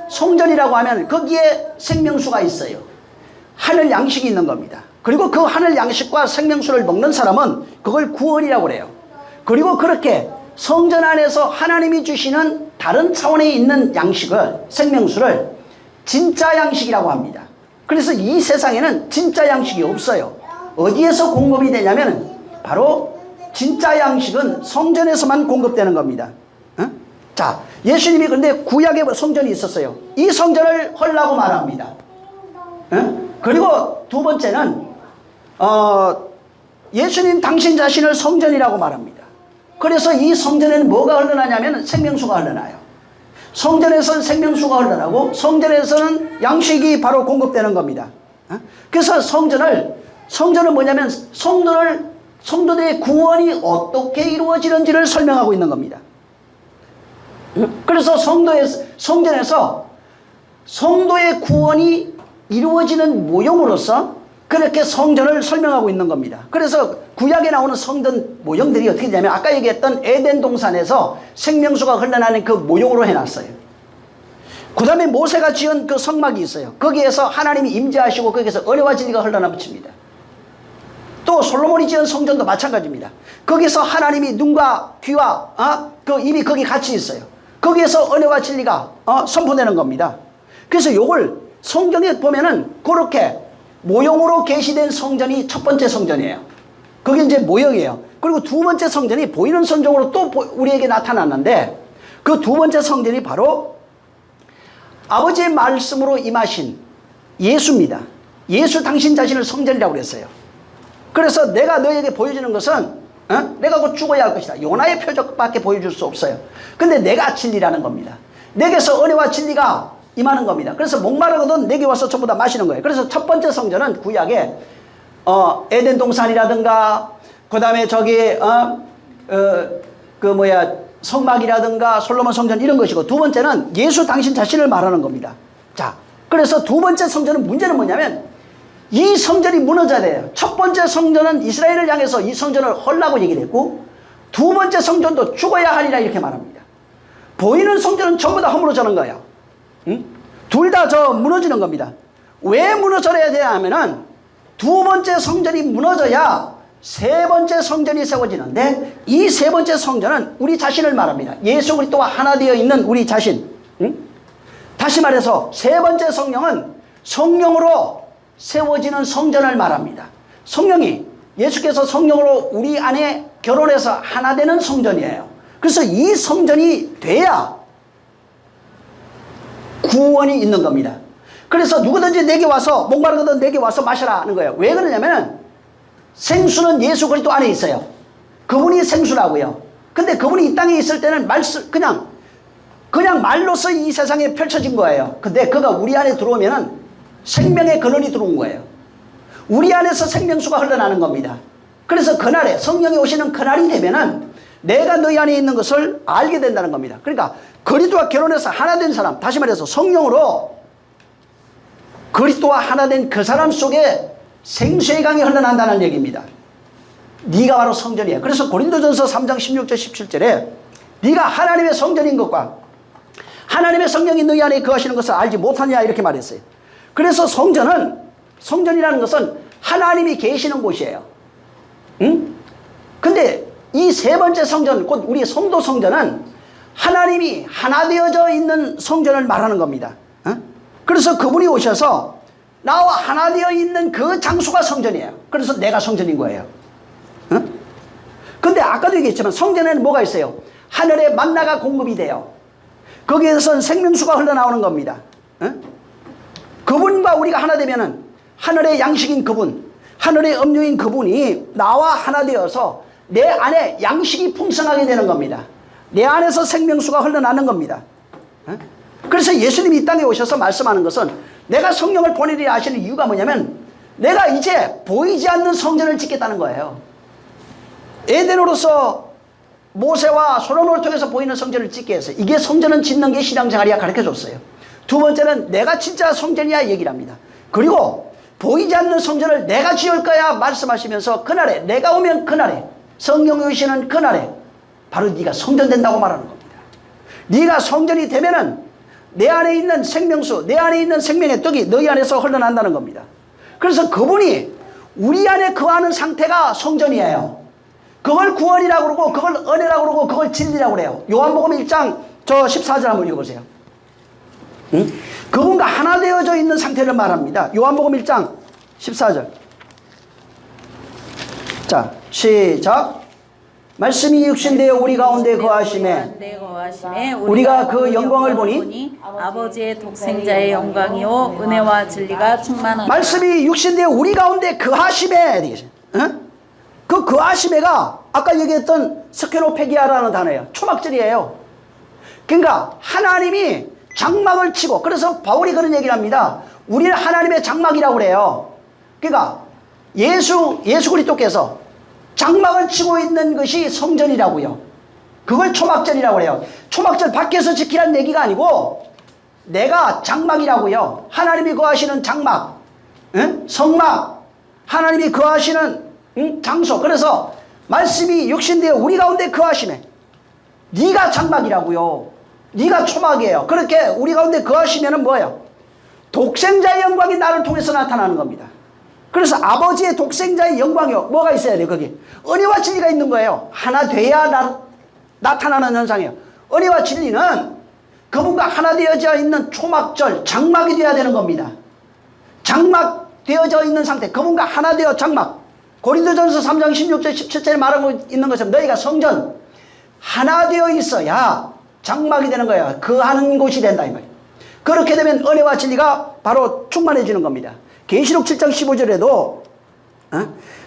성전이라고 하면 거기에 생명수가 있어요. 하늘 양식이 있는 겁니다. 그리고 그 하늘 양식과 생명수를 먹는 사람은 그걸 구원이라고 그래요. 그리고 그렇게 성전 안에서 하나님이 주시는 다른 차원에 있는 양식을, 생명수를 진짜 양식이라고 합니다. 그래서 이 세상에는 진짜 양식이 없어요. 어디에서 공급이 되냐면 바로 진짜 양식은 성전에서만 공급되는 겁니다. 자, 예수님이 근데 구약에 성전이 있었어요. 이 성전을 헐라고 말합니다. 그리고 두 번째는 예수님 당신 자신을 성전이라고 말합니다. 그래서 이 성전에는 뭐가 흘러나냐면 생명수가 흘러나요. 성전에서는 생명수가 흘러나고 성전에서는 양식이 바로 공급되는 겁니다. 그래서 성전은 뭐냐면 성도들의 구원이 어떻게 이루어지는지를 설명하고 있는 겁니다. 그래서 성전에서 성도의 구원이 이루어지는 모형으로서 그렇게 성전을 설명하고 있는 겁니다. 그래서 구약에 나오는 성전 모형들이 어떻게 되냐면 아까 얘기했던 에덴 동산에서 생명수가 흘러나는 그 모형으로 해놨어요. 그 다음에 모세가 지은 그 성막이 있어요. 거기에서 하나님이 임재하시고 거기에서 은혜와 진리가 흘러넘칩니다. 또 솔로몬이 지은 성전도 마찬가지입니다. 거기서 하나님이 눈과 귀와 입이 거기 같이 있어요. 거기에서 은혜와 진리가 선포되는 겁니다. 그래서 요걸 성경에 보면은 그렇게 모형으로 계시된 성전이 첫 번째 성전이에요. 그게 이제 모형이에요. 그리고 두 번째 성전이 보이는 성전으로 또 우리에게 나타났는데 그 두 번째 성전이 바로 아버지의 말씀으로 임하신 예수입니다. 예수 당신 자신을 성전이라고 그랬어요. 그래서 내가 너에게 보여주는 것은 내가 곧 죽어야 할 것이다. 요나의 표적밖에 보여줄 수 없어요. 근데 내가 진리라는 겁니다. 내게서 은혜와 진리가 임하는 겁니다. 그래서 목마르거든 내게 와서 전부 다 마시는 거예요. 그래서 첫 번째 성전은 구약에 에덴 동산이라든가 그 다음에 성막이라든가 솔로몬 성전 이런 것이고, 두 번째는 예수 당신 자신을 말하는 겁니다. 자, 그래서 두 번째 성전은 문제는 뭐냐면 이 성전이 무너져야 돼요. 첫 번째 성전은 이스라엘을 향해서 이 성전을 헐라고 얘기를 했고, 두 번째 성전도 죽어야 하리라 이렇게 말합니다. 보이는 성전은 전부 다 허물어지는 거예요. 응? 둘 다 무너지는 겁니다. 왜 무너져야 되냐 하면은 두 번째 성전이 무너져야 세 번째 성전이 세워지는데, 이 세 번째 성전은 우리 자신을 말합니다. 예수 그리스도와 하나 되어 있는 우리 자신. 응? 다시 말해서 세 번째 성령은 성령으로 세워지는 성전을 말합니다. 성령이, 예수께서 성령으로 우리 안에 결혼해서 하나 되는 성전이에요. 그래서 이 성전이 돼야 구원이 있는 겁니다. 그래서 누구든지 내게 와서, 목마른 것은 내게 와서 마셔라 하는 거예요. 왜 그러냐면 생수는 예수 그리스도 안에 있어요. 그분이 생수라고요. 근데 그분이 이 땅에 있을 때는 그냥 말로서 이 세상에 펼쳐진 거예요. 근데 그가 우리 안에 들어오면은 생명의 근원이 들어온 거예요. 우리 안에서 생명수가 흘러나는 겁니다. 그래서 그날에, 성령이 오시는 그날이 되면은 내가 너희 안에 있는 것을 알게 된다는 겁니다. 그러니까 그리스도와 결혼해서 하나 된 사람, 다시 말해서 성령으로 그리스도와 하나 된 그 사람 속에 생수의 강이 흘러난다는 얘기입니다. 네가 바로 성전이에요. 그래서 고린도전서 3장 16절 17절에 네가 하나님의 성전인 것과 하나님의 성령이 너희 안에 거하시는 것을 알지 못하냐 이렇게 말했어요. 그래서 성전이라는 것은 하나님이 계시는 곳이에요. 응? 근데 이 세 번째 성전, 곧 우리 성도 성전은 하나님이 하나 되어져 있는 성전을 말하는 겁니다. 그래서 그분이 오셔서 나와 하나 되어 있는 그 장소가 성전이에요. 그래서 내가 성전인 거예요. 근데 아까도 얘기했지만 성전에는 뭐가 있어요? 하늘의 만나가 공급이 돼요. 거기에서는 생명수가 흘러나오는 겁니다. 그분과 우리가 하나 되면은 하늘의 양식인 그분, 하늘의 음료인 그분이 나와 하나 되어서 내 안에 양식이 풍성하게 되는 겁니다. 내 안에서 생명수가 흘러나는 겁니다. 그래서 예수님이 이 땅에 오셔서 말씀하는 것은 내가 성령을 보내리라 하시는 이유가 뭐냐면 내가 이제 보이지 않는 성전을 짓겠다는 거예요. 에덴으로서 모세와 솔로몬을 통해서 보이는 성전을 짓게 해서, 이게 성전은 짓는 게 신앙생활이야 가르쳐줬어요. 두 번째는 내가 진짜 성전이야 얘기를 합니다. 그리고 보이지 않는 성전을 내가 지을 거야 말씀하시면서 그날에, 내가 오면 그날에, 성령이 오시는 그날에 바로 네가 성전 된다고 말하는 겁니다. 네가 성전이 되면은 내 안에 있는 생명수, 내 안에 있는 생명의 떡이 너희 안에서 흘러난다는 겁니다. 그래서 그분이 우리 안에 거하는 상태가 성전이에요. 그걸 구원이라고 그러고, 그걸 은혜라고 그러고, 그걸 진리라고 그래요. 요한복음 1장 14절 한번 읽어보세요. 응? 그분과 하나 되어져 있는 상태를 말합니다. 요한복음 1장 14절. 자, 시작. 말씀이 육신되어 우리 가운데 거하심에 우리가 그 영광을 보니 아버지의 독생자의 영광이요 은혜와 진리가 충만하다. 말씀이 육신되어 우리 가운데 거하심에, 그 거하심에가 아까 얘기했던 스케노페기아라는 단어예요. 초막절이에요. 그러니까 하나님이 장막을 치고, 그래서 바울이 그런 얘기를 합니다. 우리는 하나님의 장막이라고 그래요. 그러니까 예수 그리스도께서 장막을 치고 있는 것이 성전이라고요. 그걸 초막절이라고 그래요. 초막절 밖에서 지키라는 얘기가 아니고 내가 장막이라고요. 하나님이 거하시는 장막, 성막, 하나님이 거하시는 장소. 그래서 말씀이 육신되어 우리 가운데 거하시네. 네가 장막이라고요. 네가 초막이에요. 그렇게 우리 가운데 거하시면은 뭐예요? 독생자의 영광이 나를 통해서 나타나는 겁니다. 그래서 아버지의 독생자의 영광이요, 뭐가 있어야 돼요? 거기 은혜와 진리가 있는 거예요. 하나 돼야 나타나는 현상이에요. 은혜와 진리는 그분과 하나 되어져 있는 초막절, 장막이 되어야 되는 겁니다. 장막 되어져 있는 상태, 그분과 하나 되어 장막. 고린도전서 3장 16절 17절에 말하고 있는 것처럼 너희가 성전 하나 되어 있어야 장막이 되는 거야. 거하는 곳이 된다 이 말이에요. 그렇게 되면 은혜와 진리가 바로 충만해지는 겁니다. 계시록 7장 15절에도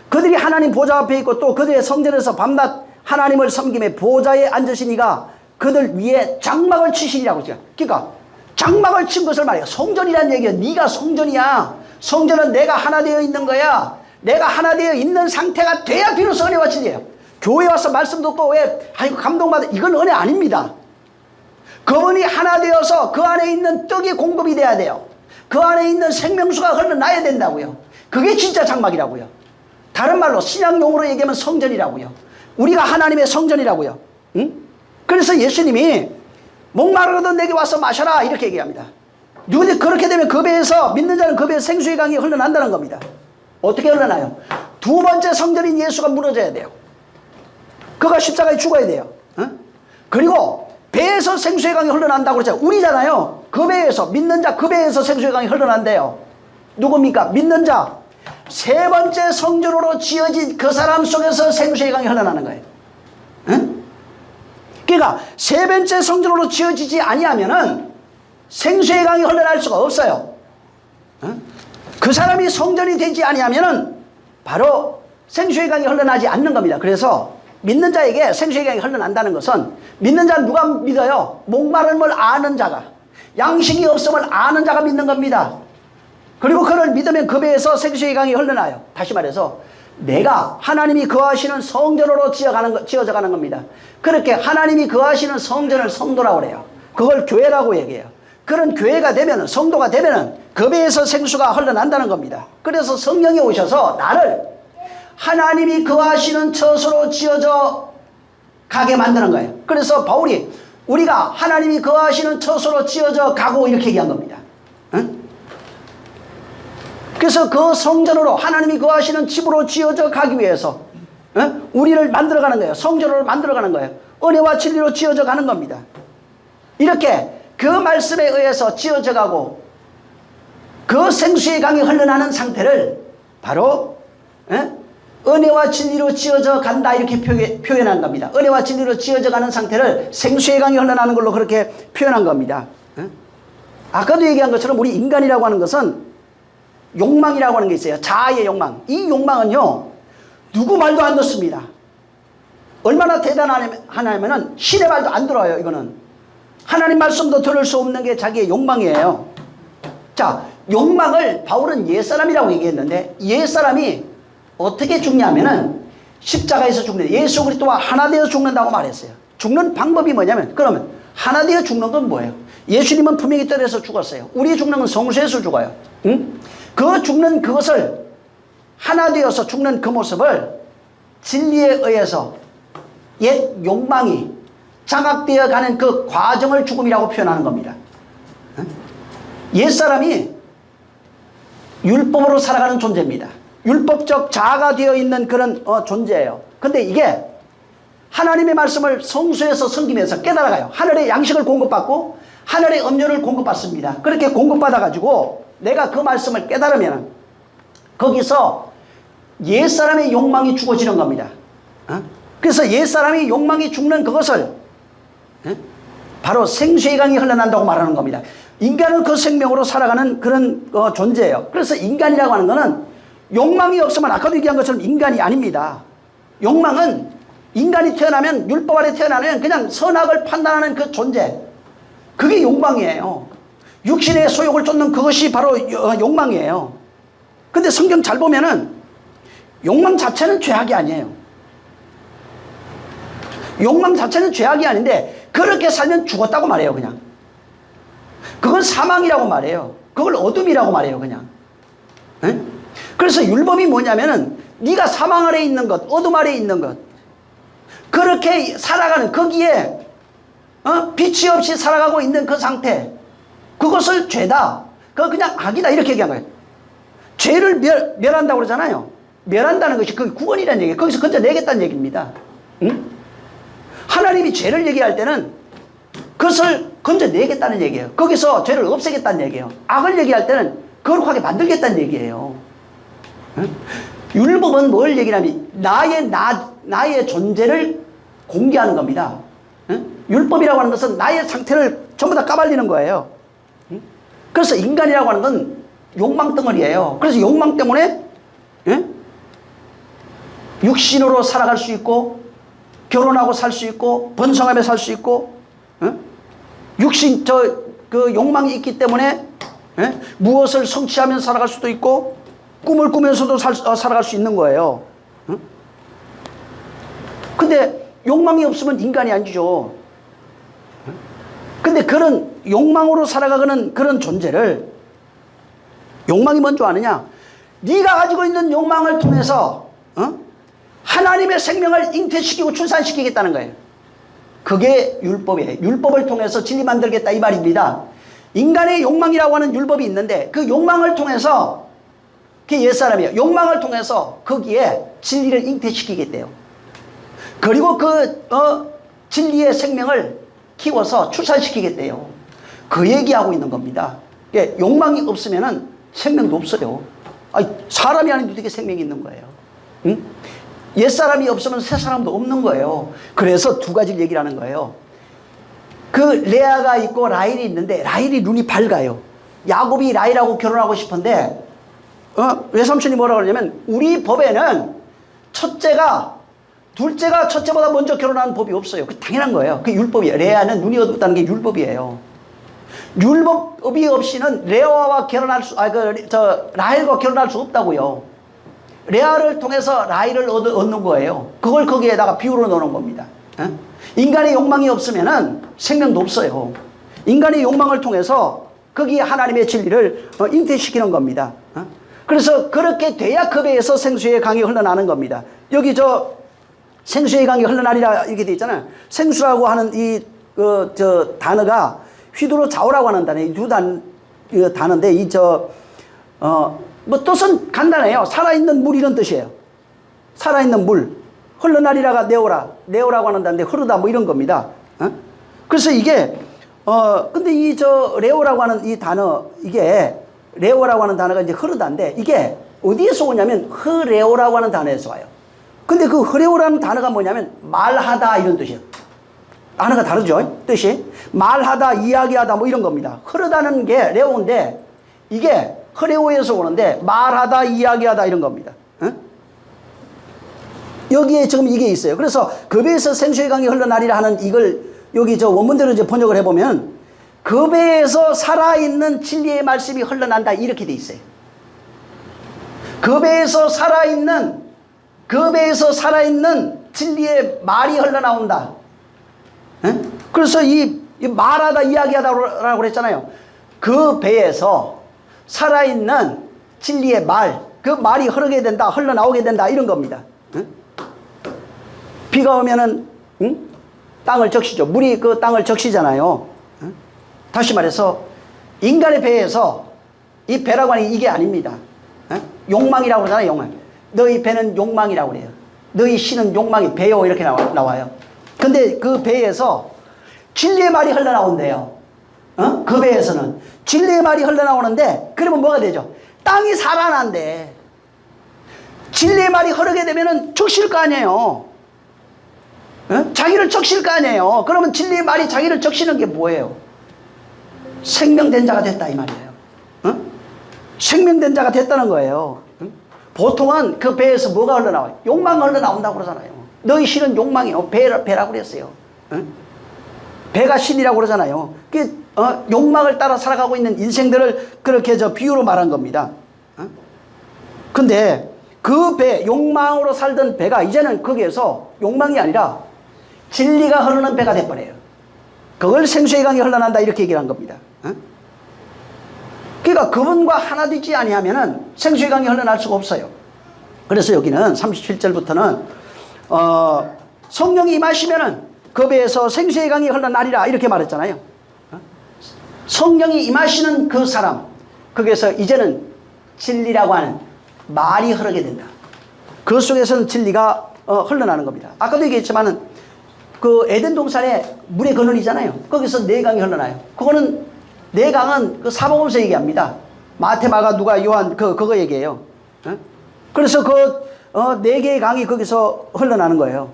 그들이 하나님 보좌 앞에 있고 또 그들의 성전에서 밤낮 하나님을 섬김에 보좌에 앉으시니가 그들 위에 장막을 치시리라고 했어요. 그러니까 장막을 친 것을 말해요. 성전이란 얘기야. 네가 성전이야. 성전은 내가 하나 되어 있는 거야. 내가 하나 되어 있는 상태가 돼야 비로소 은혜와 진리예요. 교회 와서 말씀도 또 왜 아이고 감동받아, 이건 은혜 아닙니다. 그분이 하나 되어서 그 안에 있는 떡이 공급이 돼야 돼요. 그 안에 있는 생명수가 흘러나야 된다고요. 그게 진짜 장막이라고요. 다른 말로 신약용어로 얘기하면 성전이라고요. 우리가 하나님의 성전이라고요. 응? 그래서 예수님이 목마르거든 내게 와서 마셔라 이렇게 얘기합니다. 누구든지 그렇게 되면 그 배에서, 믿는 자는 그 배에서 생수의 강이 흘러난다는 겁니다. 어떻게 흘러나요? 두 번째 성전인 예수가 무너져야 돼요. 그가 십자가에 죽어야 돼요. 응? 그리고 배에서 생수의 강이 흘러난다고 그러잖아요. 우리잖아요. 그 배에서, 믿는 자 그 배에서 생수의 강이 흘러난대요. 누굽니까? 믿는 자. 세 번째 성전으로 지어진 그 사람 속에서 생수의 강이 흘러나는 거예요. 응? 그러니까 세 번째 성전으로 지어지지 아니하면은 생수의 강이 흘러날 수가 없어요. 응? 그 사람이 성전이 되지 아니하면은 바로 생수의 강이 흘러나지 않는 겁니다. 그래서 믿는 자에게 생수의 강이 흘러난다는 것은, 믿는 자는 누가 믿어요? 목마름을 아는 자가, 양식이 없음을 아는 자가 믿는 겁니다. 그리고 그를 믿으면 그 배에서 생수의 강이 흘러나요. 다시 말해서 내가 하나님이 거하시는 성전으로 지어져 가는 겁니다. 그렇게 하나님이 거하시는 성전을 성도라고 그래요. 그걸 교회라고 얘기해요. 그런 교회가 되면은, 성도가 되면은 그 배에서 생수가 흘러난다는 겁니다. 그래서 성령이 오셔서 나를 하나님이 거하시는 처소로 지어져 가게 만드는 거예요. 그래서 바울이 우리가 하나님이 거하시는 처소로 지어져 가고 이렇게 얘기한 겁니다. 응? 그래서 그 성전으로, 하나님이 거하시는 집으로 지어져 가기 위해서 우리를 만들어가는 거예요. 성전으로 만들어가는 거예요. 은혜와 진리로 지어져 가는 겁니다. 이렇게 그 말씀에 의해서 지어져 가고 그 생수의 강이 흘러나는 상태를 바로 은혜와 진리로 지어져 간다 이렇게 표현한 겁니다. 은혜와 진리로 지어져 가는 상태를 생수의 강이 흘러나는 걸로 그렇게 표현한 겁니다. 아까도 얘기한 것처럼 우리 인간이라고 하는 것은 욕망이라고 하는 게 있어요. 자아의 욕망. 이 욕망은요, 누구 말도 안 듣습니다. 얼마나 대단하냐면은 신의 말도 안 들어요. 이거는 하나님 말씀도 들을 수 없는 게 자기의 욕망이에요. 자, 욕망을 바울은 옛사람이라고 얘기했는데, 옛사람이 어떻게 죽냐면은 십자가에서 죽는, 예수 그리스도와 하나 되어 죽는다고 말했어요. 죽는 방법이 뭐냐면, 그러면 하나 되어 죽는 건 뭐예요? 예수님은 분명히 떨어서 죽었어요. 우리 죽는 건 성수에서 죽어요. 응? 그 죽는 그것을, 하나 되어서 죽는 그 모습을 진리에 의해서 옛 욕망이 장악되어 가는 그 과정을 죽음이라고 표현하는 겁니다. 옛사람이 율법으로 살아가는 존재입니다. 율법적 자아가 되어 있는 그런 존재예요. 근데 이게 하나님의 말씀을 성수에서 섬기면서 깨달아가요. 하늘의 양식을 공급받고 하늘의 음료를 공급받습니다. 그렇게 공급받아가지고 내가 그 말씀을 깨달으면 거기서 옛사람의 욕망이 죽어지는 겁니다. 그래서 옛사람이 욕망이 죽는 그것을 바로 생수의 강이 흘러난다고 말하는 겁니다. 인간은 그 생명으로 살아가는 그런 존재예요. 그래서 인간이라고 하는 것은 욕망이 없으면, 아까도 얘기한 것처럼 인간이 아닙니다. 욕망은 인간이 태어나면, 율법 아래 태어나면 그냥 선악을 판단하는 그 존재, 그게 욕망이에요. 육신의 소욕을 쫓는 그것이 바로 욕망이에요. 근데 성경 잘 보면은 욕망 자체는 죄악이 아니에요. 욕망 자체는 죄악이 아닌데 그렇게 살면 죽었다고 말해요. 그냥 그건 사망이라고 말해요. 그걸 어둠이라고 말해요. 그냥. 에? 그래서 율법이 뭐냐면은 네가 사망 아래 있는 것, 어둠 아래 있는 것, 그렇게 살아가는, 거기에 빛이 없이 살아가고 있는 그 상태, 그것을 죄다, 그거 그냥 악이다 이렇게 얘기한 거예요. 죄를 멸한다고 그러잖아요. 멸한다는 것이 그 구원이라는 얘기예요. 거기서 건져내겠다는 얘기입니다. 응? 하나님이 죄를 얘기할 때는 그것을 건져내겠다는 얘기예요. 거기서 죄를 없애겠다는 얘기예요. 악을 얘기할 때는 거룩하게 만들겠다는 얘기예요. 응? 율법은 뭘 얘기하냐면 나의 존재를 공개하는 겁니다. 응? 율법이라고 하는 것은 나의 상태를 전부 다 까발리는 거예요. 응? 그래서 인간이라고 하는 건 욕망 덩어리예요. 그래서 욕망 때문에 육신으로 살아갈 수 있고, 결혼하고 살 수 있고, 번성하며 살 수 있고, 육신 그 욕망이 있기 때문에 무엇을 성취하면서 살아갈 수도 있고, 꿈을 꾸면서도 살아갈 수 있는 거예요. 근데 욕망이 없으면 인간이 아니죠. 근데 그런 욕망으로 살아가는 그런 존재를 욕망이 뭔 줄 아느냐? 네가 가지고 있는 욕망을 통해서 하나님의 생명을 잉태시키고 출산시키겠다는 거예요. 그게 율법이에요. 율법을 통해서 진리 만들겠다 이 말입니다. 인간의 욕망이라고 하는 율법이 있는데 그 욕망을 통해서 그게 옛사람이에요. 욕망을 통해서 거기에 진리를 잉태시키겠대요. 그리고 그 진리의 생명을 키워서 출산시키겠대요. 그 얘기하고 있는 겁니다. 욕망이 없으면 생명도 없어요. 아니, 사람이 아닌데 어떻게 생명이 있는 거예요? 응? 옛사람이 없으면 새사람도 없는 거예요. 그래서 두 가지를 얘기를 하는 거예요. 그 레아가 있고 라헬이 있는데 라헬이 눈이 밝아요. 야곱이 라헬하고 결혼하고 싶은데 외삼촌이 뭐라고 그러냐면 우리 법에는 첫째가 둘째가 첫째보다 먼저 결혼하는 법이 없어요. 그 당연한 거예요. 그게 율법이에요. 레아는 눈이 어둡다는 게 율법이에요. 율법이 없이는 레아와 결혼할 라헬과 결혼할 수 없다고요. 레아를 통해서 라헬을 얻는 거예요. 그걸 거기에다가 비유로 넣는 겁니다. 인간의 욕망이 없으면은 생명도 없어요. 인간의 욕망을 통해서 거기에 하나님의 진리를 잉태시키는 겁니다. 그래서 그렇게 돼야 그 배에서 생수의 강이 흘러나는 겁니다. 여기 생수의 강이 흘러나리라 이렇게 돼 있잖아요. 생수라고 하는 단어가 휘두르 좌우라고 하는 단어예요. 두 단어인데 뜻은 간단해요. 살아있는 물 이런 뜻이에요. 살아있는 물. 흘러나리라가 네오라고 하는 단어인데 흐르다 뭐 이런 겁니다. 그래서 이게 근데 레오라고 하는 이 단어 이게 레오라고 하는 단어가 이제 흐르다인데 이게 어디에서 오냐면 흐레오라고 하는 단어에서 와요. 근데 그 흐레오라는 단어가 뭐냐면 말하다 이런 뜻이에요. 단어가 다르죠? 뜻이 말하다 이야기하다 뭐 이런 겁니다. 흐르다는 게 레오인데 이게 흐레오에서 오는데 말하다 이야기하다 이런 겁니다. 여기에 지금 이게 있어요. 그래서 그 배에서 생수의 강이 흘러나리라 하는 이걸 여기 원문대로 이제 번역을 해보면 그 배에서 살아있는 진리의 말씀이 흘러난다 이렇게 돼 있어요. 그 배에서 살아있는 진리의 말이 흘러나온다. 그래서 이 말하다 이야기하다라고 그랬잖아요. 그 배에서 살아있는 진리의 말, 그 말이 흐르게 된다, 흘러나오게 된다 이런 겁니다. 비가 오면은 땅을 적시죠. 물이 그 땅을 적시잖아요. 다시 말해서 인간의 배에서 이 배라고 하는 이게 아닙니다. 욕망이라고 그러잖아요. 욕망. 너희 배는 욕망이라고 그래요. 너희 신은 욕망이 배요 이렇게 나와요. 근데 그 배에서 진리의 말이 흘러나온대요. 그 배에서는 진리의 말이 흘러나오는데 그러면 뭐가 되죠? 땅이 살아난대. 진리의 말이 흐르게 되면은 적실 거 아니에요. 자기를 적실 거 아니에요. 그러면 진리의 말이 자기를 적시는 게 뭐예요? 생명된 자가 됐다 이 말이에요. 생명된 자가 됐다는 거예요. 보통은 그 배에서 뭐가 흘러나와요? 욕망이 흘러나온다고 그러잖아요. 너희 신은 욕망이요. 배라고 그랬어요. 배가 신이라고 그러잖아요. 욕망을 따라 살아가고 있는 인생들을 그렇게 비유로 말한 겁니다. 근데 그 배, 욕망으로 살던 배가 이제는 거기에서 욕망이 아니라 진리가 흐르는 배가 돼버려요. 그걸 생수의 강이 흘러난다 이렇게 얘기를 한 겁니다. 그러니까 그분과 하나 되지 아니하면은 생수의 강이 흘러날 수가 없어요. 그래서 여기는 37절부터는 성령이 임하시면은 그 배에서 생수의 강이 흘러나리라 이렇게 말했잖아요. 성령이 임하시는 그 사람, 거기에서 이제는 진리라고 하는 말이 흐르게 된다. 그 속에서는 진리가 흘러나는 겁니다. 아까도 얘기했지만은 그 에덴 동산에 물의 근원이잖아요. 거기서 네 강이 흘러나요. 그거는 네 강은 그 사복음서 얘기합니다. 마태, 마가, 누가, 요한 그거 얘기해요. 그래서 네 개의 강이 거기서 흘러나는 거예요.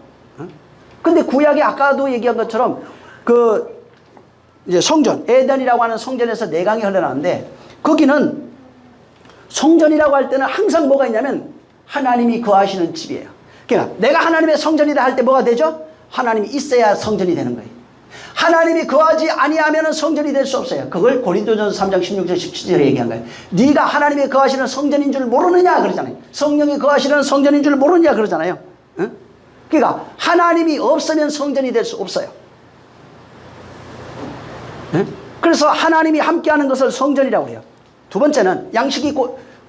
근데 구약에 아까도 얘기한 것처럼 이제 성전, 에덴이라고 하는 성전에서 네 강이 흘러나는데 거기는 성전이라고 할 때는 항상 뭐가 있냐면 하나님이 거하시는 집이에요. 그러니까 내가 하나님의 성전이다 할 때 뭐가 되죠? 하나님이 있어야 성전이 되는 거예요. 하나님이 거하지 아니하면 성전이 될 수 없어요. 그걸 고린도전서 3장 16절 17절에 얘기한 거예요. 네가 하나님이 거하시는 성전인 줄 모르느냐 그러잖아요. 성령이 거하시는 성전인 줄 모르느냐 그러잖아요. 그러니까 하나님이 없으면 성전이 될 수 없어요. 네? 그래서 하나님이 함께하는 것을 성전이라고 해요. 두 번째는 양식이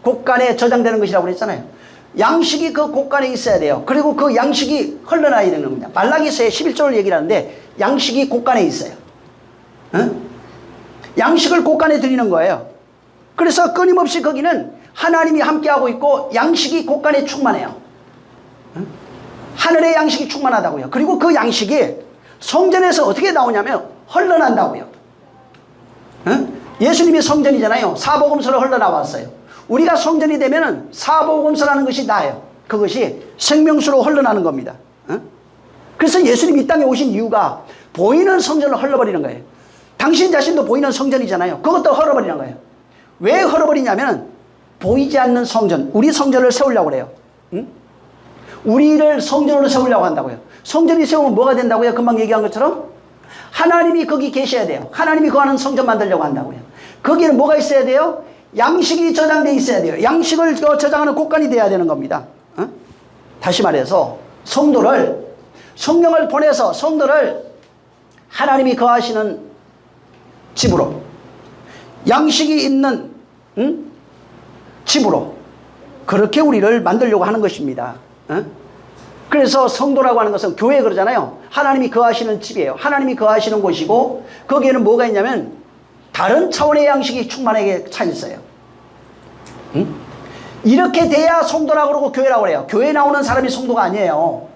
곳간에 저장되는 것이라고 그랬잖아요. 양식이 그 곳간에 있어야 돼요. 그리고 그 양식이 흘러나야 되는 겁니다. 말라기서의 11절을 얘기를 하는데 양식이 곳간에 있어요. 양식을 곳간에 드리는 거예요. 그래서 끊임없이 거기는 하나님이 함께하고 있고 양식이 곳간에 충만해요. 하늘의 양식이 충만하다고요. 그리고 그 양식이 성전에서 어떻게 나오냐면 흘러난다고요. 예수님이 성전이잖아요. 사복음서로 흘러나왔어요. 우리가 성전이 되면은 사복음서라는 것이 나요. 그것이 생명수로 흘러나는 겁니다. 그래서 예수님이 이 땅에 오신 이유가 보이는 성전을 흘러버리는 거예요. 당신 자신도 보이는 성전이잖아요. 그것도 흘러버리는 거예요. 왜 흘러버리냐면 보이지 않는 성전, 우리 성전을 세우려고 그래요. 우리를 성전으로 세우려고 한다고요. 성전이 세우면 뭐가 된다고요? 금방 얘기한 것처럼 하나님이 거기 계셔야 돼요. 하나님이 거하는 성전 만들려고 한다고요. 거기는 뭐가 있어야 돼요? 양식이 저장되어 있어야 돼요. 양식을 저장하는 곳간이 돼야 되는 겁니다. 다시 말해서 성령을 보내서 성도를 하나님이 거하시는 집으로, 양식이 있는 집으로 그렇게 우리를 만들려고 하는 것입니다. 그래서 성도라고 하는 것은 교회 그러잖아요. 하나님이 거하시는 집이에요. 하나님이 거하시는 곳이고 거기에는 뭐가 있냐면 다른 차원의 양식이 충만하게 차 있어요. 이렇게 돼야 성도라고 그러고 교회라고 그래요. 교회 나오는 사람이 성도가 아니에요.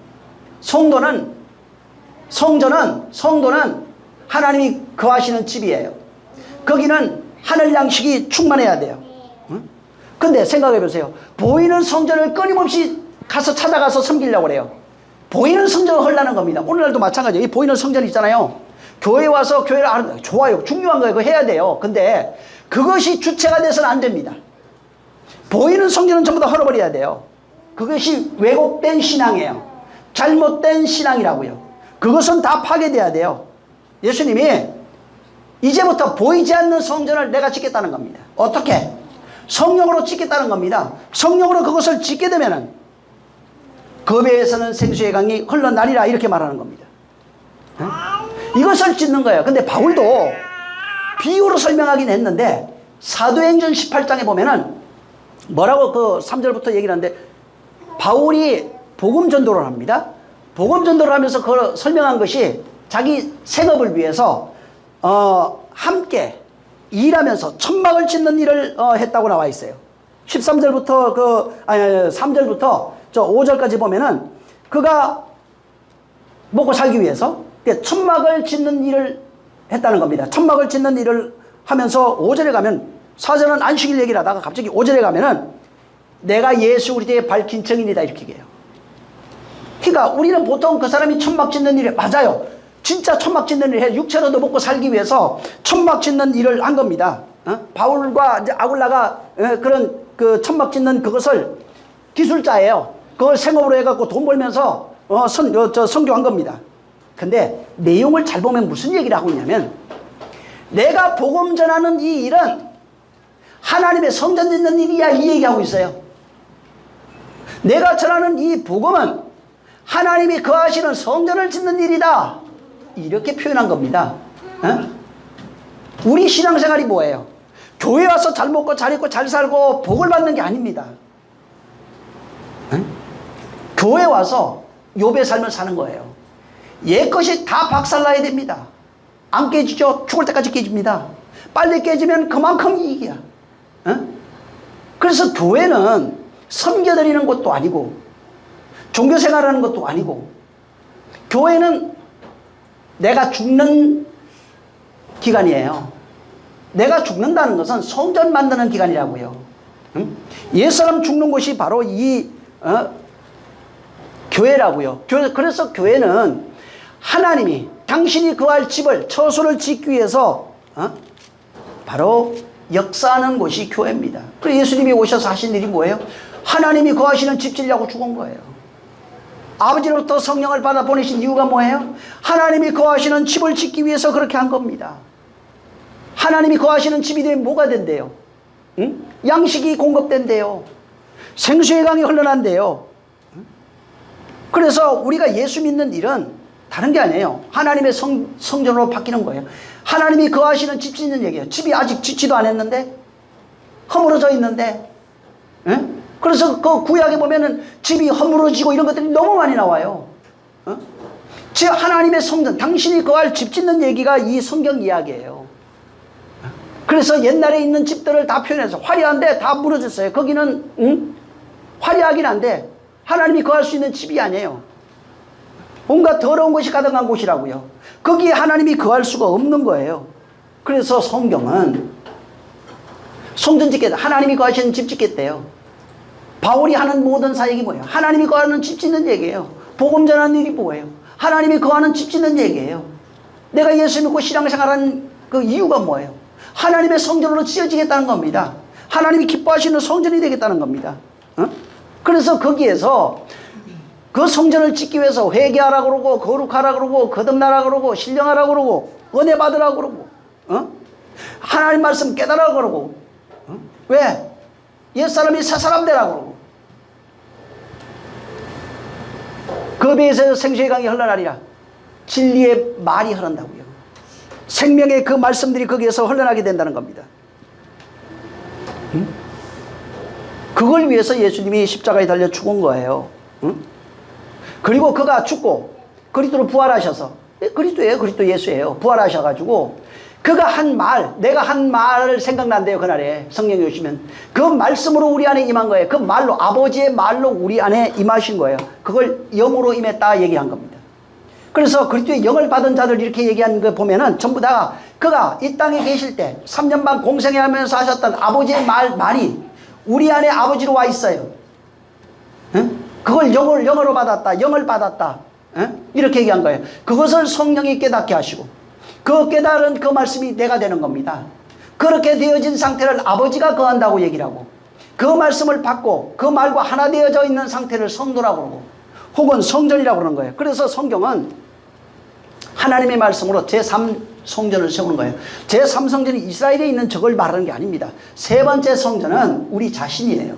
성도는 하나님이 거하시는 집이에요. 거기는 하늘 양식이 충만해야 돼요. 근데 생각해 보세요. 보이는 성전을 끊임없이 찾아가서 섬기려고 그래요. 보이는 성전을 헐라는 겁니다. 오늘날도 마찬가지예요. 이 보이는 성전 있잖아요. 교회 와서 교회를 아는, 좋아요. 중요한 거예요. 그거 해야 돼요. 근데 그것이 주체가 돼서는 안 됩니다. 보이는 성전은 전부 다 헐어버려야 돼요. 그것이 왜곡된 신앙이에요. 잘못된 신앙이라고요. 그것은 다 파괴돼야 돼요. 예수님이 이제부터 보이지 않는 성전을 내가 짓겠다는 겁니다. 어떻게? 성령으로 짓겠다는 겁니다. 성령으로 그것을 짓게 되면은 그 배에서는 생수의 강이 흘러나리라 이렇게 말하는 겁니다. 이것을 짓는 거예요. 근데 바울도 비유로 설명하긴 했는데 사도행전 18장에 보면은 뭐라고 그 3절부터 얘기를 하는데 바울이 복음 전도를 합니다. 복음 전도를 하면서 그 설명한 것이 자기 생업을 위해서 함께 일하면서 천막을 짓는 일을 했다고 나와 있어요. 13절부터 3절부터 저 5절까지 보면은 그가 먹고 살기 위해서 천막을 짓는 일을 했다는 겁니다. 천막을 짓는 일을 하면서 5절에 가면 4절은 안식일 얘기를 하다가 갑자기 5절에 가면은 내가 예수 그리스도의 밝힌 증인이다 이렇게 얘기해요. 그러니까 우리는 보통 그 사람이 천막 짓는 일에 맞아요. 진짜 천막 짓는 일을 해. 육체로도 먹고 살기 위해서 천막 짓는 일을 한 겁니다. 바울과 이제 아굴라가 그런 그 천막 짓는 그것을 기술자예요. 그걸 생업으로 해갖고 돈 벌면서 선교한 겁니다. 근데 내용을 잘 보면 무슨 얘기를 하고 있냐면 내가 복음 전하는 이 일은 하나님의 성전 짓는 일이야 이 얘기하고 있어요. 내가 전하는 이 복음은 하나님이 거하시는 성전을 짓는 일이다 이렇게 표현한 겁니다. 우리 신앙생활이 뭐예요? 교회 와서 잘 먹고 잘 입고 잘 살고 복을 받는 게 아닙니다. 교회 와서 욥의 삶을 사는 거예요. 옛것이 다 박살나야 됩니다. 안 깨지죠? 죽을 때까지 깨집니다. 빨리 깨지면 그만큼 이익이야. 그래서 교회는 섬겨드리는 것도 아니고 종교생활하는 것도 아니고 교회는 내가 죽는 기간이에요. 내가 죽는다는 것은 성전 만드는 기간이라고요. 옛사람 죽는 곳이 바로 이 교회라고요. 그래서 교회는 하나님이 당신이 거할 집을 처소를 짓기 위해서 바로 역사하는 곳이 교회입니다. 그래서 예수님이 오셔서 하신 일이 뭐예요? 하나님이 거하시는 집 지으려고 죽은 거예요. 아버지로부터 성령을 받아 보내신 이유가 뭐예요? 하나님이 거하시는 집을 짓기 위해서 그렇게 한 겁니다. 하나님이 거하시는 집이 되면 뭐가 된대요? 양식이 공급된대요. 생수의 강이 흘러난대요. 그래서 우리가 예수 믿는 일은 다른 게 아니에요. 하나님의 성전으로 바뀌는 거예요. 하나님이 거하시는 집 짓는 얘기예요. 집이 아직 짓지도 않았는데, 허물어져 있는데, 예? 그래서 그 구약에 보면은 집이 허물어지고 이런 것들이 너무 많이 나와요. 즉 하나님의 성전, 당신이 거할 집 짓는 얘기가 이 성경 이야기예요. 그래서 옛날에 있는 집들을 다 표현해서 화려한데 다 무너졌어요. 거기는 화려하긴 한데 하나님이 거할 수 있는 집이 아니에요. 온갖 더러운 것이 가득한 곳이라고요. 거기에 하나님이 거할 수가 없는 거예요. 그래서 성경은 성전 짓겠다, 하나님이 거하시는 집 짓겠대요. 바울이 하는 모든 사역이 뭐예요? 하나님이 거하는 집 짓는 얘기예요. 복음 전하는 일이 뭐예요? 하나님이 거하는 집 짓는 얘기예요. 내가 예수 믿고 신앙생활하는 그 이유가 뭐예요? 하나님의 성전으로 지어지겠다는 겁니다. 하나님이 기뻐하시는 성전이 되겠다는 겁니다. 그래서 거기에서 그 성전을 짓기 위해서 회개하라 그러고, 거룩하라 그러고, 거듭나라 그러고, 신령하라 그러고, 은혜 받으라 그러고, 하나님 말씀 깨달으라 그러고, 왜? 옛사람이 새사람 되라 그러고, 그 배에서 생수의 강이 흘러나리라. 진리의 말이 흐른다고요. 생명의 그 말씀들이 거기에서 흘러나게 된다는 겁니다. 그걸 위해서 예수님이 십자가에 달려 죽은 거예요. 그리고 그가 죽고 그리스도로 부활하셔서, 그리스도예요, 그리스도 예수예요. 부활하셔가지고 그가 한 말, 내가 한 말을 생각난대요. 그날에 성령이 오시면 그 말씀으로 우리 안에 임한 거예요. 그 말로, 아버지의 말로 우리 안에 임하신 거예요. 그걸 영으로 임했다 얘기한 겁니다. 그래서 그리스도의 영을 받은 자들 이렇게 얘기한 거 보면은 전부 다 그가 이 땅에 계실 때 3년 반 공생하면서 하셨던 아버지의 말이 우리 안에 아버지로 와 있어요. 그걸 영으로 받았다, 영을 받았다, 이렇게 얘기한 거예요. 그것을 성령이 깨닫게 하시고 그 깨달은 그 말씀이 내가 되는 겁니다. 그렇게 되어진 상태를 아버지가 거한다고 얘기를 하고, 그 말씀을 받고 그 말과 하나 되어져 있는 상태를 성도라고 그러고, 혹은 성전이라고 그러는 거예요. 그래서 성경은 하나님의 말씀으로 제3성전을 세우는 거예요. 제3성전이 이스라엘에 있는 저걸 말하는 게 아닙니다. 세 번째 성전은 우리 자신이에요.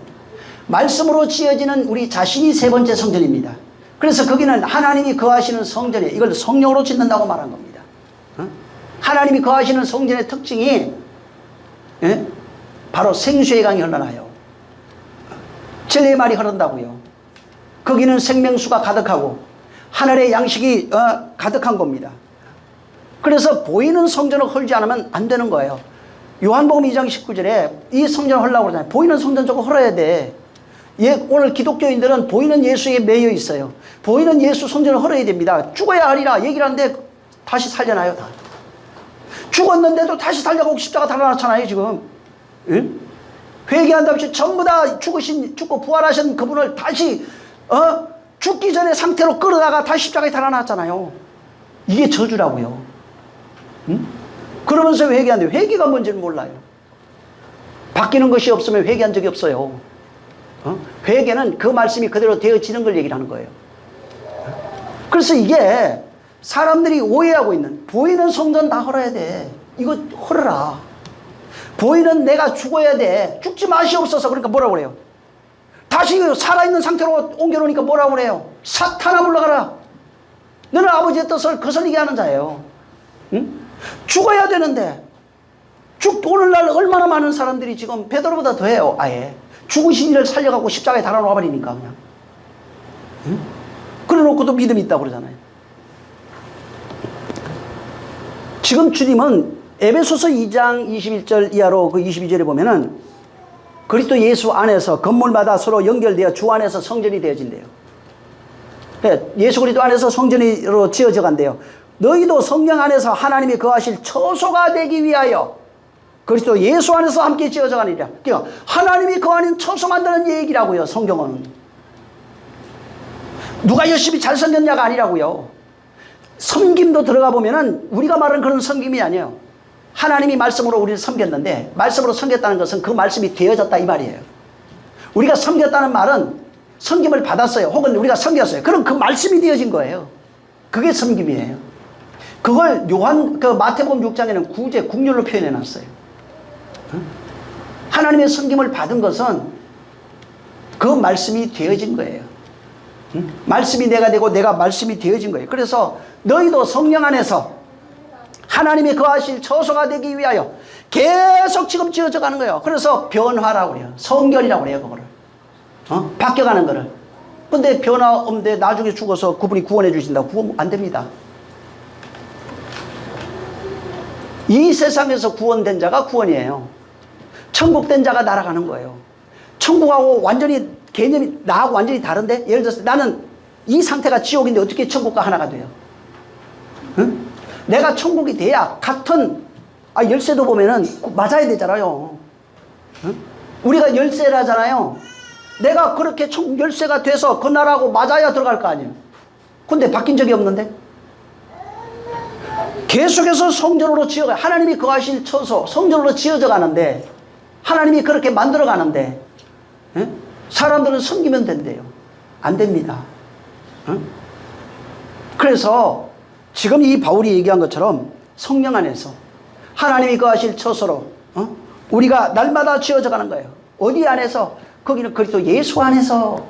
말씀으로 지어지는 우리 자신이 세 번째 성전입니다. 그래서 거기는 하나님이 거하시는 성전이에요. 이걸 성령으로 짓는다고 말한 겁니다. 하나님이 거하시는 성전의 특징이 바로 생수의 강이 흘러나요. 진리의 말이 흐른다고요. 거기는 생명수가 가득하고 하늘의 양식이 가득한 겁니다. 그래서 보이는 성전을 헐지 않으면 안 되는 거예요. 요한복음 2장 19절에 이 성전을 헐라고 그러잖아요. 보이는 성전 저거 헐어야 돼. 오늘 기독교인들은 보이는 예수에 매여 있어요. 보이는 예수 성전을 헐어야 됩니다. 죽어야 하리라 얘기를 하는데 다시 살려나요, 다. 죽었는데도 다시 살려고 십자가 달아놨잖아요, 지금. 응? 회개한답시 전부 다 죽고 부활하신 그분을 다시, 죽기 전에 상태로 끌어다가 다시 십자가에 달아놨잖아요. 이게 저주라고요. 응? 그러면서 회개하는데 회개가 뭔지는 몰라요. 바뀌는 것이 없으면 회개한 적이 없어요. 회개는 그 말씀이 그대로 되어지는 걸 얘기를 하는 거예요. 그래서 이게 사람들이 오해하고 있는, 보이는 성전 다 헐어야 돼. 이거 헐어라. 보이는 내가 죽어야 돼. 죽지 마시옵소서. 그러니까 뭐라고 그래요? 다시 살아있는 상태로 옮겨놓으니까 뭐라고 그래요? 사탄아 물러가라. 너는 아버지의 뜻을 거슬리게 하는 자예요. 응? 죽어야 되는데 오늘날 얼마나 많은 사람들이 지금 베드로보다 더해요. 아예 죽으신 이를 살려갖고 십자가에 달아놓아 버리니까 그냥. 응? 그래놓고도 믿음이 있다고 그러잖아요. 지금 주님은 에베소서 2장 21절 이하로 그 22절에 보면은 그리스도 예수 안에서 건물마다 서로 연결되어 주 안에서 성전이 되어진대요. 예수 그리스도 안에서 성전으로 지어져 간대요. 너희도 성령 안에서 하나님이 거하실 처소가 되기 위하여 그리스도 예수 안에서 함께 지어져 가니라. 그러니까 하나님이 거하는 처소 만드는 얘기라고요. 성경은 누가 열심히 잘 섬겼냐가 아니라고요. 섬김도 들어가 보면은 우리가 말하는 그런 섬김이 아니에요. 하나님이 말씀으로 우리를 섬겼는데, 말씀으로 섬겼다는 것은 그 말씀이 되어졌다 이 말이에요. 우리가 섬겼다는 말은 섬김을 받았어요. 혹은 우리가 섬겼어요. 그럼 그 말씀이 되어진 거예요. 그게 섬김이에요. 그걸 마태복음 6장에는 구제, 국률로 표현해 놨어요. 하나님의 섬김을 받은 것은 그 말씀이 되어진 거예요. 말씀이 내가 되고 내가 말씀이 되어진 거예요. 그래서 너희도 성령 안에서 하나님이 거하실 처소가 되기 위하여 계속 지금 지어져 가는 거예요. 그래서 변화라고 그래요. 성결이라고 그래요. 그거를 바뀌어가는 거를. 근데 변화 없는데 나중에 죽어서 그분이 구원해 주신다고 구원 안 됩니다. 이 세상에서 구원된 자가 구원이에요. 천국 된 자가 날아가는 거예요. 천국하고 완전히 개념이 나하고 완전히 다른데, 예를 들어서 나는 이 상태가 지옥인데 어떻게 천국과 하나가 돼요? 응? 내가 천국이 돼야 같은 열쇠도 보면은 맞아야 되잖아요. 응? 우리가 열쇠라잖아요. 내가 그렇게 천국 열쇠가 돼서 그 나라하고 맞아야 들어갈 거 아니에요. 근데 바뀐 적이 없는데 계속해서 성전으로 지어가, 하나님이 거하실 처소 성전으로 지어져 가는데, 하나님이 그렇게 만들어 가는데 사람들은 섬기면 된대요. 안 됩니다. 그래서 지금 이 바울이 얘기한 것처럼 성령 안에서 하나님이 거하실 처소로 우리가 날마다 지어져 가는 거예요. 어디 안에서? 거기는 그리스도 예수 안에서.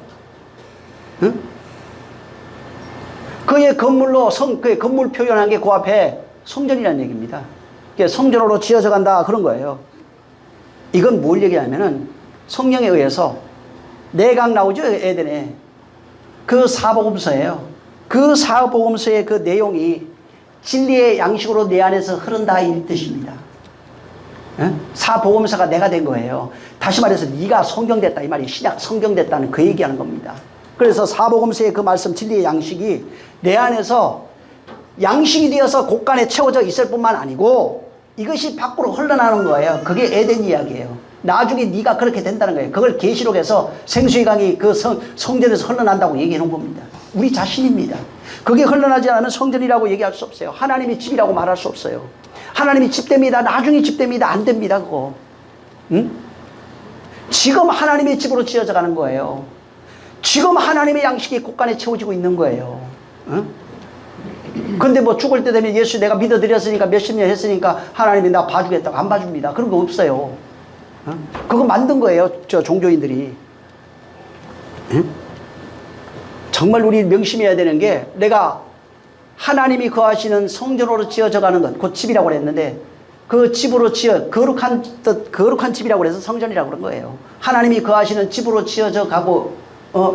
그의 건물로 그의 건물 표현한 게 그 앞에 성전이라는 얘기입니다. 성전으로 지어져 간다 그런 거예요. 이건 뭘 얘기하냐면은 성령에 의해서 내각 나오죠, 에덴에. 그 사복음서예요. 그 사복음서의 그 내용이 진리의 양식으로 내 안에서 흐른다 이 뜻입니다. 사복음서가 내가 된 거예요. 다시 말해서 네가 성경됐다 이 말이, 신약 성경됐다는 그 얘기하는 겁니다. 그래서 사복음서의 그 말씀 진리의 양식이 내 안에서 양식이 되어서 곳간에 채워져 있을 뿐만 아니고 이것이 밖으로 흘러나오는 거예요. 그게 에덴 이야기예요. 나중에 네가 그렇게 된다는 거예요. 그걸 계시록에서 생수의 강이 그 성전에서 흘러난다고 얘기해 놓은 겁니다. 우리 자신입니다. 그게 흘러나지 않으면 성전이라고 얘기할 수 없어요. 하나님이 집이라고 말할 수 없어요. 하나님이 집됩니다. 나중에 집됩니다. 안 됩니다. 그거. 응? 지금 하나님의 집으로 지어져 가는 거예요. 지금 하나님의 양식이 곳간에 채워지고 있는 거예요. 응? 근데 뭐 죽을 때 되면 예수 내가 믿어드렸으니까 몇십 년 했으니까 하나님이 나 봐주겠다고 안 봐줍니다. 그런 거 없어요. 그거 만든 거예요. 저 종교인들이. 정말 우리 명심해야 되는 게, 내가 하나님이 거하시는 성전으로 지어져 가는 것, 그 집이라고 그랬는데 그 집으로 거룩한 뜻, 거룩한 집이라고 그래서 성전이라고 그런 거예요. 하나님이 거하시는 집으로 지어져 가고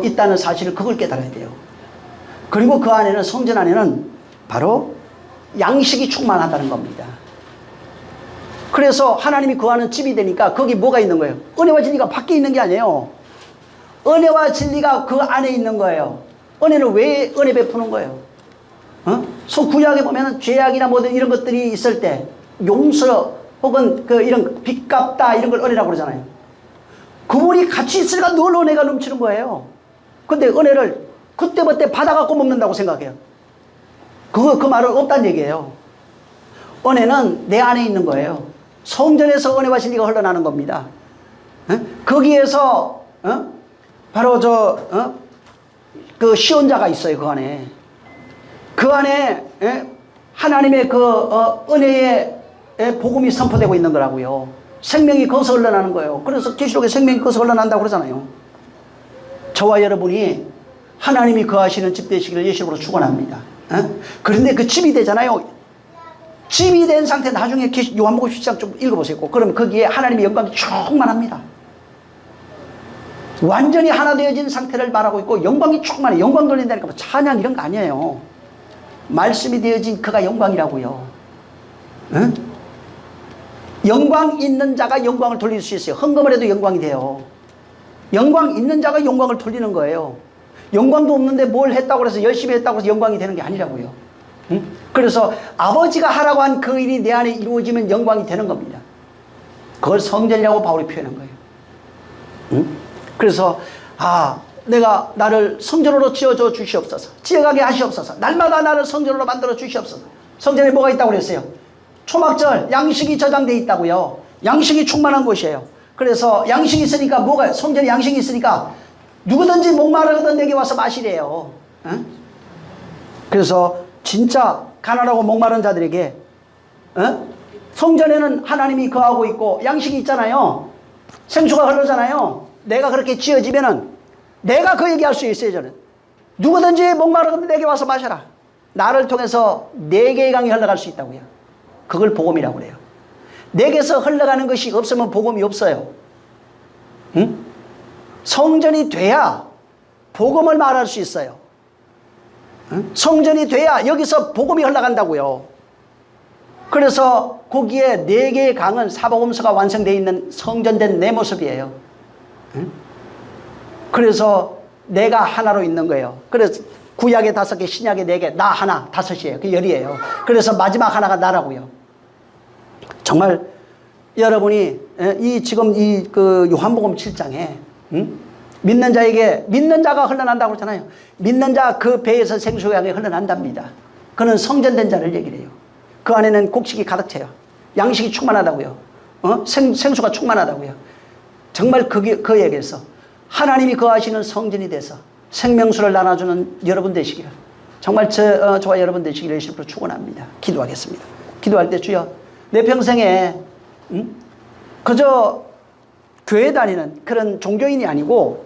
있다는 사실을 그걸 깨달아야 돼요. 그리고 그 안에는, 성전 안에는 바로 양식이 충만하다는 겁니다. 그래서 하나님이 거하는 집이 되니까 거기 뭐가 있는 거예요? 은혜와 진리가 밖에 있는 게 아니에요. 은혜와 진리가 그 안에 있는 거예요. 은혜는 왜 은혜 베푸는 거예요? 구약에 보면 죄악이나 뭐든 이런 것들이 있을 때 용서 혹은 이런 빚 갚다 이런 걸 은혜라고 그러잖아요. 그분이 같이 있으니까 늘 은혜가 넘치는 거예요. 근데 은혜를 그때그때 받아갖고 먹는다고 생각해요. 그 말은 없다는 얘기예요. 은혜는 내 안에 있는 거예요. 성전에서 은혜와 진리가 흘러나는 겁니다. 거기에서 바로 그 시온자가 있어요. 그 안에. 그 안에 하나님의 그 은혜의 복음이 선포되고 있는 거라고요. 생명이 거기서 흘러나는 거예요. 그래서 계시록에 생명이 거기서 흘러난다고 그러잖아요. 저와 여러분이 하나님이 거하시는 집 되시기를 예수님으로 축원합니다. 그런데 그 집이 되잖아요. 집이 된 상태, 나중에 요한복음 10장 좀 읽어보세요. 그러면 거기에 하나님의 영광이 충만합니다. 완전히 하나 되어진 상태를 말하고 있고, 영광이 충만해. 영광 돌린다니까 뭐 찬양 이런 거 아니에요. 말씀이 되어진 그가 영광이라고요. 응? 영광 있는 자가 영광을 돌릴 수 있어요. 헌금을 해도 영광이 돼요. 영광 있는 자가 영광을 돌리는 거예요. 영광도 없는데 뭘 했다고 해서 열심히 했다고 해서 영광이 되는 게 아니라고요. 응? 그래서 아버지가 하라고 한 그 일이 내 안에 이루어지면 영광이 되는 겁니다. 그걸 성전이라고 바울이 표현한 거예요. 응? 그래서 내가 나를 성전으로 지어줘 주시옵소서. 지어가게 하시옵소서. 날마다 나를 성전으로 만들어 주시옵소서. 성전에 뭐가 있다고 그랬어요? 초막절 양식이 저장되어 있다고요. 양식이 충만한 곳이에요. 그래서 양식이 있으니까 뭐가, 성전에 양식이 있으니까 누구든지 목마르거든 내게 와서 마시래요. 응? 그래서 진짜 가난하고 목마른 자들에게 성전에는 하나님이 거하고 있고 양식이 있잖아요. 생수가 흐르잖아요. 내가 그렇게 지어지면은 내가 그 얘기할 수 있어요. 저는 누구든지 목마르거든 내게 와서 마셔라. 나를 통해서 네 개의 강이 흘러갈 수 있다고요. 그걸 복음이라고 그래요. 내게서 흘러가는 것이 없으면 복음이 없어요. 응? 성전이 돼야 복음을 말할 수 있어요. 응? 성전이 돼야 여기서 복음이 흘러간다고요. 그래서 거기에 네 개의 강은 사복음서가 완성되어 있는 성전된 내 모습이에요. 응? 그래서 내가 하나로 있는 거예요. 그래서 구약에 5개, 신약에 4개, 나 하나, 5이에요. 그 10이에요. 그래서 마지막 하나가 나라고요. 정말 여러분이 지금 그 요한복음 7장에 믿는 자에게 믿는 자가 흘러난다고 그러잖아요. 믿는 자 그 배에서 생수가 흘러난답니다. 그는 성전된 자를 얘기를 해요. 그 안에는 곡식이 가득 차요. 양식이 충만하다고요. 생수가 충만하다고요. 정말 그 얘기에서 하나님이 거하시는 성전이 돼서 생명수를 나눠주는 여러분 되시기를, 정말 저와 여러분 되시기를 예수님으로 축원합니다. 기도하겠습니다. 기도할 때 주여, 내 평생에 그저 교회 다니는 그런 종교인이 아니고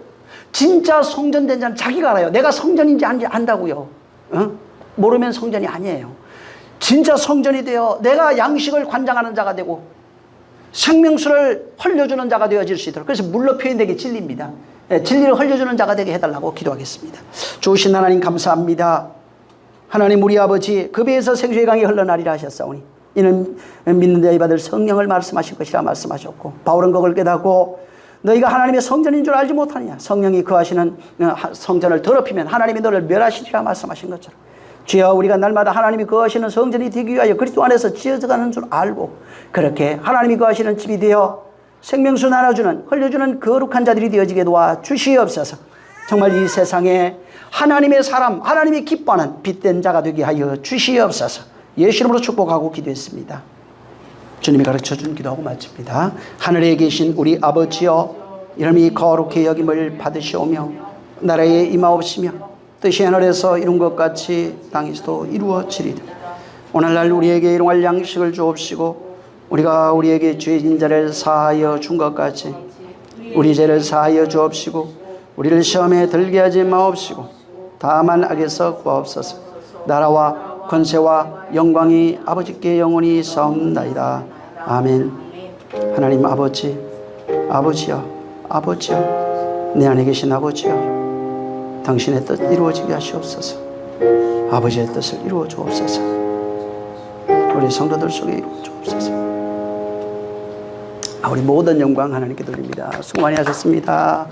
진짜 성전된 자는 자기가 알아요. 내가 성전인지 아닌지 안다고요. 모르면 성전이 아니에요. 진짜 성전이 되어 내가 양식을 관장하는 자가 되고 생명수를 흘려주는 자가 되어질 수 있도록, 그래서 물로 표현되기 진리입니다. 진리를 흘려주는 자가 되게 해달라고 기도하겠습니다. 좋으신 하나님 감사합니다. 하나님 우리 아버지, 그 배에서 생수의 강이 흘러나리라 하셨사오니 이는 믿는 자의 받을 성령을 말씀하실 것이라 말씀하셨고, 바울은 그걸 깨닫고 너희가 하나님의 성전인 줄 알지 못하느냐, 성령이 거하시는 성전을 더럽히면 하나님이 너를 멸하시리라 말씀하신 것처럼, 주여 우리가 날마다 하나님이 거하시는 성전이 되기 위하여 그리스도 안에서 지어져가는 줄 알고 그렇게 하나님이 거하시는 집이 되어 생명수 나눠주는 흘려주는 거룩한 자들이 되어지게 도와 주시옵소서. 정말 이 세상에 하나님의 사람, 하나님이 기뻐하는 빛된 자가 되게 하여 주시옵소서. 예수 이름으로 축복하고 기도했습니다. 주님이 가르쳐준 기도하고 마칩니다. 하늘에 계신 우리 아버지여, 이름이 거룩히 여김을 받으시오며 나라에 임하옵시며 뜻이 하늘에서 이룬 것 같이 땅에서도 이루어지리다. 오늘날 우리에게 일용할 양식을 주옵시고 우리가 우리에게 죄진 자를 사하여 준 것 같이 우리 죄를 사하여 주옵시고 우리를 시험에 들게 하지 마옵시고 다만 악에서 구하옵소서. 나라와 권세와 영광이 아버지께 영원히 있사옵나이다. 아멘. 하나님 아버지, 아버지여, 아버지여, 내 안에 계신 아버지여, 당신의 뜻 이루어지게 하시옵소서. 아버지의 뜻을 이루어 주옵소서. 우리 성도들 속에 이루어 주옵소서. 우리 모든 영광 하나님께 돌립니다. 수고 많이 하셨습니다.